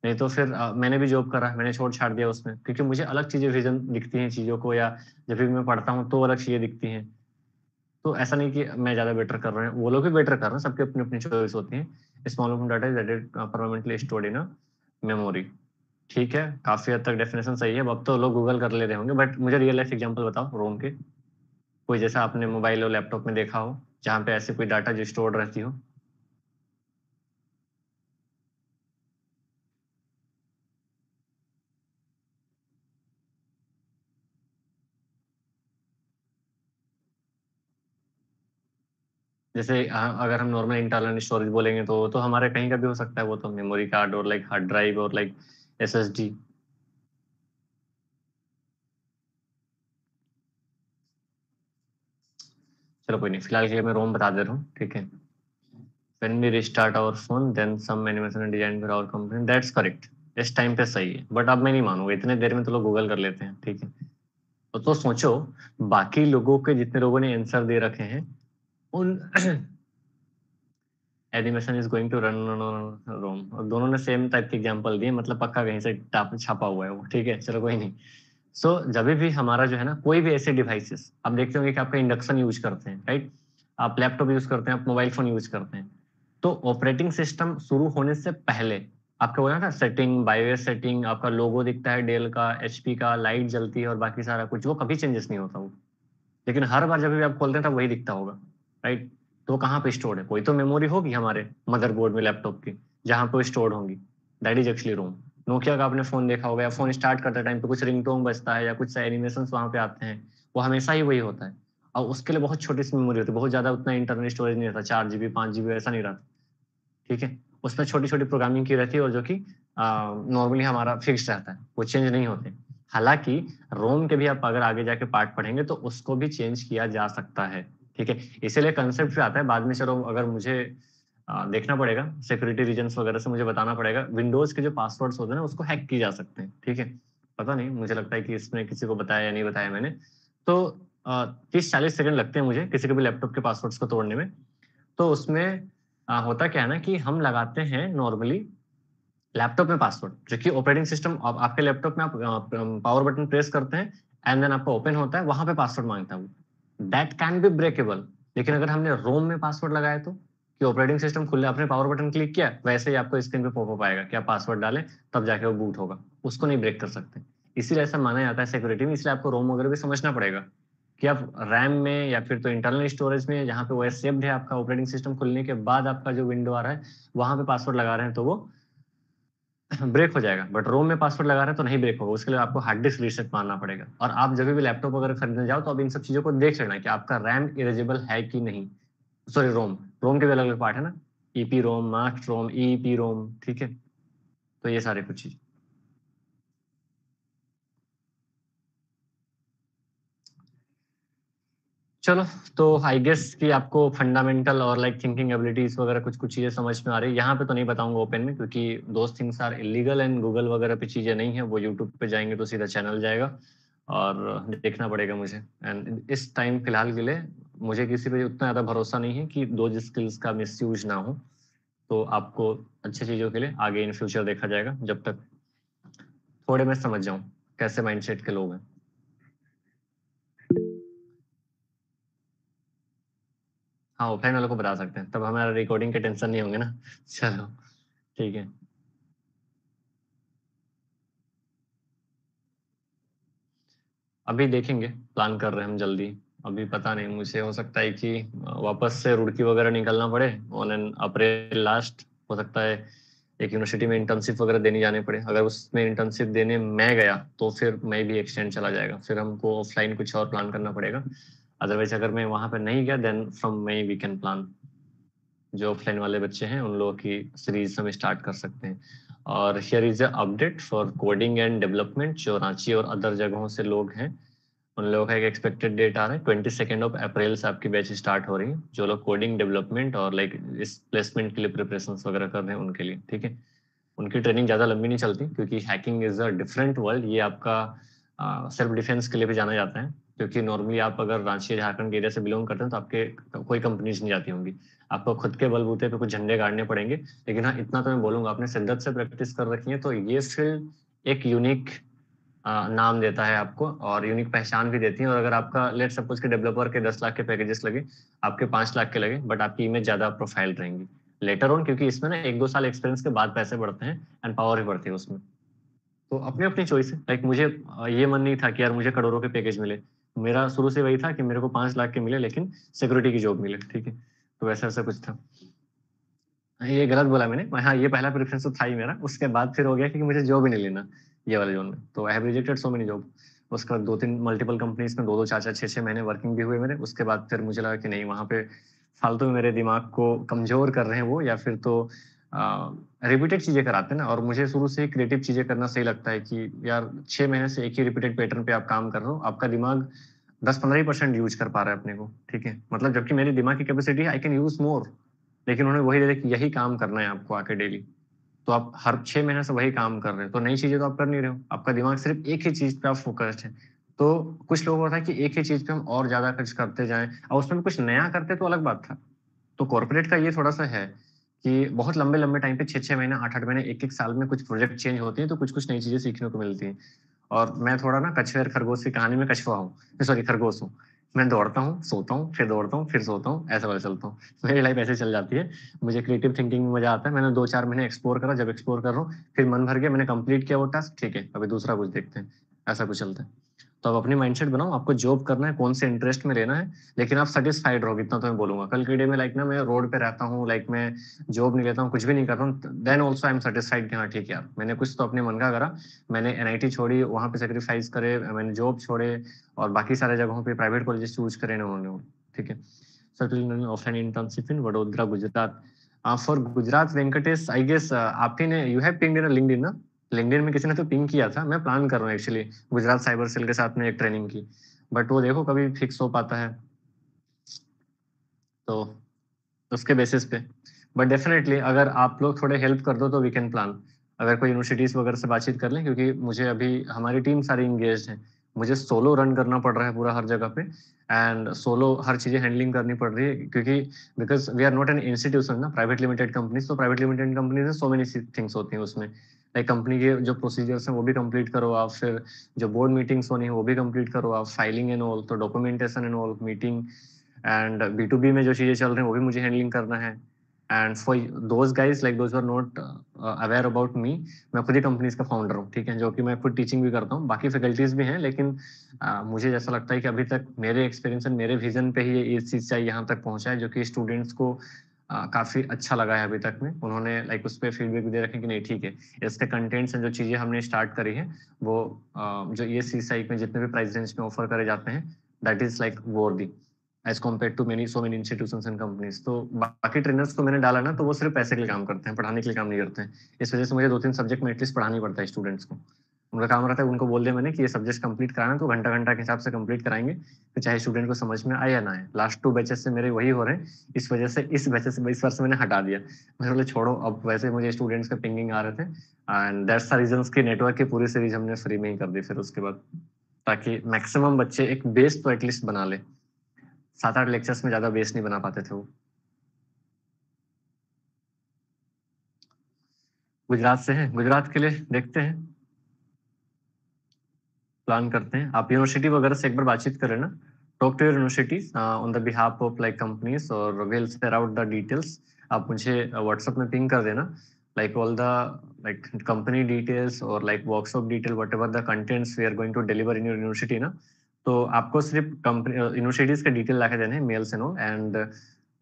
नहीं तो फिर मैंने भी जॉब करा, मैंने छोड़-छाड़ दिया उसमें, क्योंकि मुझे अलग चीज़ें विज़न दिखती हैं चीज़ों को, या जब भी मैं पढ़ता हूँ तो अलग चीज़ें दिखती हैं। तो ऐसा नहीं कि मैं ज़्यादा बेटर कर रहे हैं, वो लोग भी बेटर कर रहे हैं, सबकी अपनी-अपनी चॉइस होती है। Small of data is that is permanently stored in a memory. ठीक है, काफ़ी हद तक डेफिनिशन सही है। अब तो लोग गूगल कर ले रहे होंगे, बट मुझे रियल लाइफ एग्जांपल बताओ रोम के। कोई जैसा आपने मोबाइल और लैपटॉप में देखा हो, जहाँ पे ऐसे कोई डाटा जो स्टोर्ड रहती हो। जैसे अगर हम नॉर्मल इंटरनल स्टोरेज बोलेंगे तो हमारे कहीं का भी हो सकता है, वो तो मेमोरी कार्ड और लाइक हार्ड ड्राइव और लाइक एसएसडी। चलो कोई नहीं, फिलहाल के लिए मैं रोम बता दे रहा हूँ, ठीक है? When we restart our phone then some animation design for our company, that's correct. इस टाइम पे सही है, बट अब मैं नहीं मानूंगा, इतने देर में तो लोग गूगल कर लेते हैं, ठीक है? तो सोचो, बाकी लोगों के जितने लोगों ने आंसर दे रखे हैं उन animation is going to run ROM, और दोनों ने सेम टाइप के एग्जांपल दिए, मतलब पक्का कहीं से छापा हुआ है वो, ठीक है? चलो कोई नहीं। सो जब भी हमारा जो है ना, कोई भी ऐसे डिवाइसेस आप देखते होंगे कि आपका इंडक्शन यूज करते हैं, राइट? आप लैपटॉप यूज करते हैं, आप मोबाइल फोन यूज करते हैं, तो ऑपरेटिंग सिस्टम शुरू होने से पहले आपका बोला था सेटिंग, बायोस सेटिंग, आपका लोगो दिखता है डेल का, एचपी का, लाइट जलती है और बाकी सारा कुछ, वो कभी चेंजेस नहीं होता वो। लेकिन हर बार जब भी आप खोलते हैं तब वही दिखता होगा, राइट? तो वो कहाँ पे स्टोर्ड है? कोई तो मेमोरी होगी हमारे मदरबोर्ड में लैपटॉप की, जहाँ पे वो स्टोर्ड होंगी। That is actually ROM. Nokia का आपने फोन देखा होगा, या फोन स्टार्ट करते टाइम पे कुछ रिंगटोन बजता है या कुछ एनिमेशन वहां पे आते हैं, वो हमेशा ही वही होता है। और उसके लिए बहुत छोटी सी मेमोरी होती है, बहुत ज्यादा उतना इंटरनल स्टोरेज नहीं रहता, 4 GB 5 GB ऐसा नहीं रहता, ठीक है? उसमें छोटी छोटी प्रोग्रामिंग की रहती है, और जो कि नॉर्मली हमारा फिक्स रहता है, वो चेंज नहीं होते। हालांकि रोम के भी आप अगर आगे जाके पार्ट पढ़ेंगे तो उसको भी चेंज किया जा सकता है, ठीक है? इसीलिए कंसेप्ट भी आता है बाद में। चलो अगर मुझे देखना पड़ेगा, सिक्योरिटी रीजंस वगैरह से मुझे बताना पड़ेगा, विंडोज के जो पासवर्ड्स होते हैं ना उसको हैक किए जा सकते हैं, ठीक है? पता नहीं, मुझे लगता है कि इसमें किसी को बताया या नहीं बताया मैंने। तो 30-40 सेकंड लगते हैं मुझे किसी के भी लैपटॉप के पासवर्ड्स को तोड़ने में। तो उसमें होता क्या है ना कि हम लगाते हैं नॉर्मली लैपटॉप में पासवर्ड, जो कि ऑपरेटिंग सिस्टम, आपके लैपटॉप में आप पावर बटन प्रेस करते हैं एंड देन आपका ओपन होता है, वहां पे पासवर्ड मांगता है वो। That can be breakable. लेकिन अगर हमने रोम में पासवर्ड लगाया तो, कि ऑपरेटिंग सिस्टम खुले, आपने पावर बटन क्लिक किया, वैसे ही आपको स्क्रीन पे पॉपअप आएगा कि आप पासवर्ड डालें, तब जाके वो बूट होगा। उसको नहीं ब्रेक कर सकते। इसीलिए ऐसा माना जाता है सिक्योरिटी में, इसलिए आपको रोम वगैरह भी समझना पड़ेगा कि आप रैम में या फिर तो इंटरनल स्टोरेज में, जहाँ पे ओएस सेव्ड है आपका, ऑपरेटिंग सिस्टम खुलने के बाद आपका जो विंडो आ रहा है, वहां पे पासवर्ड लगा रहे हैं तो वो ब्रेक हो जाएगा। बट रोम में पासवर्ड लगा रहे हैं तो नहीं ब्रेक होगा, उसके लिए आपको हार्ड डिस्क रीसेट मारना पड़ेगा। और आप जब भी लैपटॉप वगैरह खरीदने जाओ तो अब इन सब चीजों को देख लेना कि आपका रैम इरेजेबल है कि नहीं। सॉरी, रोम, रोम के भी अलग अलग पार्ट है ना, ईपी रोम, मास्टर रोम, ईईपी रोम, ठीक है? तो ये सारे कुछ चीज। चलो, तो आई गेस कि आपको फंडामेंटल और लाइक थिंकिंग एबिलिटीज वगैरह कुछ कुछ चीजें समझ में आ रही है। यहाँ पे तो नहीं बताऊंगा ओपन में, क्योंकि those things are illegal and Google वगैरह पे चीजें नहीं है, वो यूट्यूब पे जाएंगे तो सीधा चैनल जाएगा और देखना पड़ेगा मुझे। एंड इस टाइम फिलहाल के लिए मुझे किसी पे उतना ज्यादा भरोसा नहीं है कि दो स्किल्स का मिसयूज ना हो। तो आपको अच्छी चीजों के लिए आगे इन फ्यूचर देखा जाएगा, जब तक थोड़े मैं समझ जाऊं कैसे माइंडसेट के लोग हैं। हाँ, ऑफलाइन वालों को बता सकते हैं, तब हमारा रिकॉर्डिंग के टेंशन नहीं होंगे ना। चलो, ठीक है। अभी देखेंगे, प्लान कर रहे हैं हम जल्दी। अभी पता नहीं, मुझे हो सकता है कि वापस से रुड़की वगैरह निकलना पड़े ऑन एन अप्रैल लास्ट। हो सकता है एक यूनिवर्सिटी में इंटर्नशिप वगैरह देने जाने पड़े। अगर उसमें इंटर्नशिप देने मैं गया तो फिर मैं भी एक्सटेंड चला जाएगा, फिर हमको ऑफलाइन कुछ और प्लान करना पड़ेगा। अदरवाइज अगर मैं वहां पर नहीं गया then from May we can plan. जो ऑफलाइन वाले बच्चे हैं उन लोगों की सीरीज हम स्टार्ट कर सकते हैं। और here is a update for coding and development, जो रांची और अदर जगहों से लोग हैं उन लोगों का एक एक्सपेक्टेड डेट आ रहा है, 22 अप्रैल से आपकी बैच स्टार्ट हो रही है, जो लोग कोडिंग डेवलपमेंट और लाइक इस प्लेसमेंट के लिए प्रिपरेशन वगैरह कर रहे हैं उनके लिए, ठीक है? उनकी ट्रेनिंग ज़्यादा लंबी नहीं चलती, क्योंकि hacking is a different world. ये आपका सेल्फ डिफेंस के लिए भी जाना जाता है, क्योंकि नॉर्मली आप अगर रांची या झारखंड के एरिया से बिलोंग करते हैं तो आपके कोई कंपनीज नहीं जाती होंगी, आपको खुद के बलबूते पे कुछ झंडे गाड़ने पड़ेंगे। लेकिन हाँ, इतना तो मैं बोलूंगा, आपने शिद्दत से प्रैक्टिस कर रखी है तो ये फील्ड एक यूनिक नाम देता है आपको, और यूनिक पहचान भी देती है। और अगर आपका लेट सपोज के डेवलपर के 10 लाख के पैकेजेस लगे, आपके 5 लाख के लगे, बट आपकी इमेज ज्यादा प्रोफाइल रहेंगी लेटर ऑन, क्योंकि इसमें ना 1-2 साल एक्सपीरियंस के बाद पैसे बढ़ते हैं एंड पावर भी बढ़ती है उसमें। तो अपनी अपनी चॉइस है। लाइक मुझे ये मन नहीं था कि यार मुझे करोड़ों के पैकेज मिले। मेरा शुरू से वही था कि मेरे को 5 लाख के मिले लेकिन सिक्योरिटी की जॉब मिले, ठीक है? तो वैसा वैसा कुछ था। ये गलत बोला मैंने, हाँ, ये पहला प्रेफरेंस तो था ही मेरा, उसके बाद फिर हो गया कि मुझे जॉब ही नहीं लेना ये वाले जोन में, तो I have rejected so many job. उसके बाद 2-3 मल्टीपल कंपनीज में 2-2 4-4 6-6 महीने वर्किंग भी हुए मेरे। उसके बाद फिर मुझे लगा कि नहीं, वहां पे फालतू में मेरे दिमाग को कमजोर कर रहे हैं वो, या फिर तो रिपीटेड चीजें कराते हैं ना। और मुझे शुरू से ही क्रिएटिव चीजें करना सही लगता है कि यार 6 महीने से एक ही रिपीटेड पैटर्न पे आप काम कर रहे हो, आपका दिमाग 10-15% यूज कर पा रहा है अपने को, ठीक है? मतलब जबकि मेरी दिमाग की कैपेसिटी है, आई कैन यूज मोर, लेकिन उन्होंने वही दे दिया कि यही काम करना है आपको आके डेली। तो आप हर 6 महीने से वही काम कर रहे हो, तो नई चीजें तो आप कर नहीं रहे हो, आपका दिमाग सिर्फ एक ही चीज पे आप फोकस्ड है। तो कुछ लोगों को होता है कि एक ही चीज पे हम और ज्यादा खर्च करते जाएं, और उसमें भी कुछ नया करते तो अलग बात था। तो कॉर्पोरेट का ये थोड़ा सा है कि बहुत लंबे लंबे टाइम पे, 6-6 महीने, 8-8 महीने, एक एक साल में कुछ प्रोजेक्ट चेंज होती है, तो कुछ कुछ नई चीजें सीखने को मिलती हैं। और मैं थोड़ा ना कछुआ और खरगोश की कहानी में कछुआ हूँ, सॉरी खरगोश हूँ, मैं दौड़ता हूँ, सोता हूँ, फिर दौड़ता हूँ, फिर सोता हूँ, ऐसा वाला चलता हूँ। मेरी लाइफ ऐसे चल जाती है। मुझे क्रिएटिव थिंकिंग में मजा आता है। मैंने 2-4 महीने एक्सप्लोर करा, जब एक्सप्लोर कर रहा हूँ, फिर मन भर गया, मैंने कंप्लीट किया वो टास्क, ठीक है, अभी दूसरा कुछ देखते हैं। ऐसा कुछ चलता है। तो आप अपनी माइंडसेट बनाओ, आपको जॉब करना है, कौन से इंटरेस्ट में लेना है, लेकिन आप सेटिस्फाइड रहो, इतना तो मैं बोलूंगा। कल के डे में लाइक ना मैं रोड पे रहता हूँ, लाइक मैं जॉब नहीं लेता हूँ, कुछ भी नहीं कर रहा हूँ, then also I am satisfied कि हाँ ठीक है यार, मैंने कुछ तो अपने मन का करा। मैंने एनआईटी छोड़ी, वहां पे सेक्रीफाइस करे, मैंने जॉब छोड़े, और बाकी सारे जगहों पे प्राइवेट कॉलेजेस चूज करे ना उन्होंने, ठीक है। Certain offline internship in Vadodara, Gujarat. For Gujarat Venkatesh, I guess आप ही ने, you have pinged in LinkedIn ना? लिंक्डइन में किसी ने तो पिंग किया था, मैं प्लान कर रहा हूँ एक्चुअली गुजरात साइबर सेल के साथ में एक ट्रेनिंग की, बट वो देखो कभी फिक्स हो पाता है तो उसके बेसिस पे। बट डेफिनेटली अगर आप लोग थोड़े हेल्प कर दो तो वी कैन प्लान। अगर कोई यूनिवर्सिटीज वगैरह से बातचीत कर लें, क्योंकि मुझे अभी हमारी टीम सारी इंगेज है, मुझे सोलो रन करना पड़ रहा है पूरा हर जगह पे, एंड सोलो हर चीजें हैंडलिंग करनी पड़ रही है, क्योंकि because we are not an institution ना, प्राइवेट लिमिटेड कंपनीज, तो प्राइवेट लिमिटेड कंपनीज में सो मेनी थिंग्स होती हैं उसमें। लाइक कंपनी के जो प्रोसीजर्स हैं वो भी कंप्लीट करो आप, फिर जो बोर्ड मीटिंग्स होनी है वो भी कंप्लीट करो आप, फाइलिंग एंड ऑल, तो documentation and all, meeting, and B to B में जो चीजें चल रही हैं वो भी मुझे हैंडलिंग करना है। And for those guys like those are not aware about me, मैं खुद ही कंपनीज का फाउंडर हूँ, ठीक है, जो कि मैं खुद टीचिंग भी करता हूँ, बाकी फैकल्टीज भी हैं, लेकिन मुझे जैसा लगता है कि अभी तक मेरे एक्सपीरियंस एंड मेरे विजन पे ही ये चीज से यहाँ तक पहुंचा है, जो कि स्टूडेंट्स को काफी अच्छा लगा है अभी तक में। उन्होंने लाइक उस पर फीडबैक भी दे रखे कि नहीं ठीक है, इसके कंटेंट्स एंड जो चीजें हमने स्टार्ट करी है वो जो ये सी साइट में जितने भी प्राइस रेंज में ऑफर करे जाते हैं, that is like worthy as compare to many so many institutions and companies. तो बाकी ट्रेनर्स को मैंने डाला ना, तो वो सिर्फ पैसे के लिए काम करते हैं, पढ़ाने के लिए काम नहीं करते हैं। इस वजह से मुझे 2-3 सब्जेक्ट में एटलीस्ट पढ़ाना ही पड़ता है स्टूडेंट्स को। उनका काम रहता है, उनको बोल दिया मैंने कि ये सब्जेक्ट कंप्लीट कराना, तो घंटा घंटा के हिसाब से कंप्लीट कराएंगे, फिर चाहे स्टूडेंट को समझ में आए या ना आए। लास्ट 2 बैचेस से मेरे वही हो रहे हैं, इस वजह से इस बैचेस से इस वर्ष मैंने हटा दिया। मैंने बोले छोड़ो, अब वैसे मुझे स्टूडेंट्स का पिंगिंग आ रहे थे, एंड दैट्स द रीजंस की नेटवर्क की पूरी सीरीज हमने फ्री में ही कर दी फिर उसके बाद, ताकि मैक्सिमम बच्चे एक बेस तो एटलीस्ट बना ले। 7-8 लेक्चर्स में ज्यादा बेस नहीं बना पाते थे वो। गुजरात से है, गुजरात के लिए देखते हैं, प्लान करते हैं। आप यूनिवर्सिटी वगैरह से एक बार बातचीत करें ना, talk to your universities on the behalf of like companies, और will share out the details. आप मुझे व्हाट्सएप में पिंग कर देना, like all the like company details और like workshop detail, whatever the contents we are going to deliver in your university ना। तो आपको सिर्फ कंपनी यूनिवर्सिटीज के डिटेल ला के देने हैं, मेल्स एंड ऑल, एंड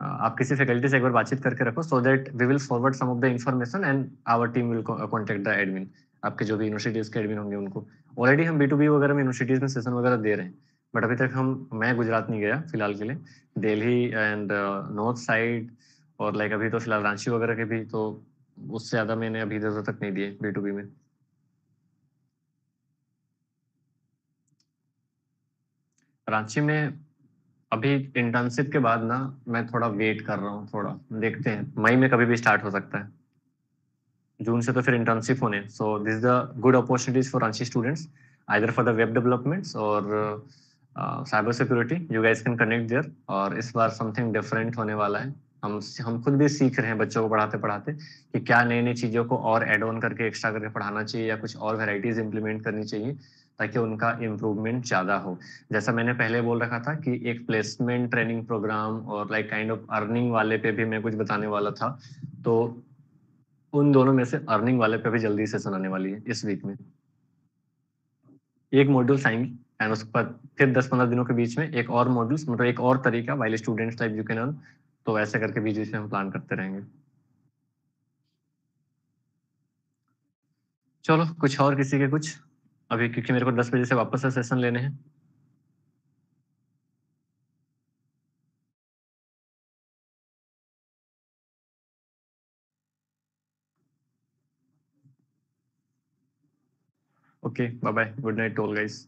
आप किसी फैकल्टी से एक बार बातचीत करके रखो, so that we will forward some of the information and our team will contact the admin, आपके जो भी यूनिवर्सिटीज के एडमिन होंगे उनको। ऑलरेडी हम B2B वगैरह में यूनिवर्सिटीज में सेशन वगैरह दे रहे हैं, बट अभी तक मैं गुजरात नहीं गया फिलहाल के लिए। दिल्ली एंड नॉर्थ साइड, और लाइक अभी तो फिलहाल रांची वगैरह के भी, तो उससे ज्यादा मैंने अभी इधर तक नहीं दिए B2B में। रांची में अभी इंटर्नशिप के बाद ना मैं थोड़ा वेट कर रहा हूँ, थोड़ा देखते हैं, मई में कभी भी स्टार्ट हो सकता है। जून से तो फिर इंटर्नशिप होने, so this is the good opportunities for Ranchi students, either for the web developments और cyber security, you guys can connect there. और इस बार समथिंग डिफरेंट होने वाला है। हम खुद भी सीख रहे हैं बच्चों को पढ़ाते पढ़ाते कि क्या नई नई चीजों को और एड ऑन करके एक्स्ट्रा करके पढ़ाना चाहिए, या कुछ और वेराइटीज इंप्लीमेंट करनी चाहिए, ताकि उनका इम्प्रूवमेंट ज्यादा हो। जैसा मैंने पहले बोल रखा था कि एक प्लेसमेंट ट्रेनिंग प्रोग्राम और लाइक काइंड ऑफ अर्निंग वाले पे भी मैं कुछ बताने वाला था, तो उन दोनों में से अर्निंग वाले पे भी जल्दी सेशन आने वाली है इस वीक में। एक मॉड्यूल्स आएंगी, एंड उसके बाद फिर 10-15 दिनों के बीच में एक और मॉड्यूल्स, मतलब एक और तरीका, while students type you can earn. तो ऐसे करके बीच बीच में हम प्लान करते रहेंगे। चलो कुछ और किसी के कुछ, अभी क्योंकि मेरे को 10 बजे से वापस से सेशन लेने हैं। Okay, bye bye, good night all guys.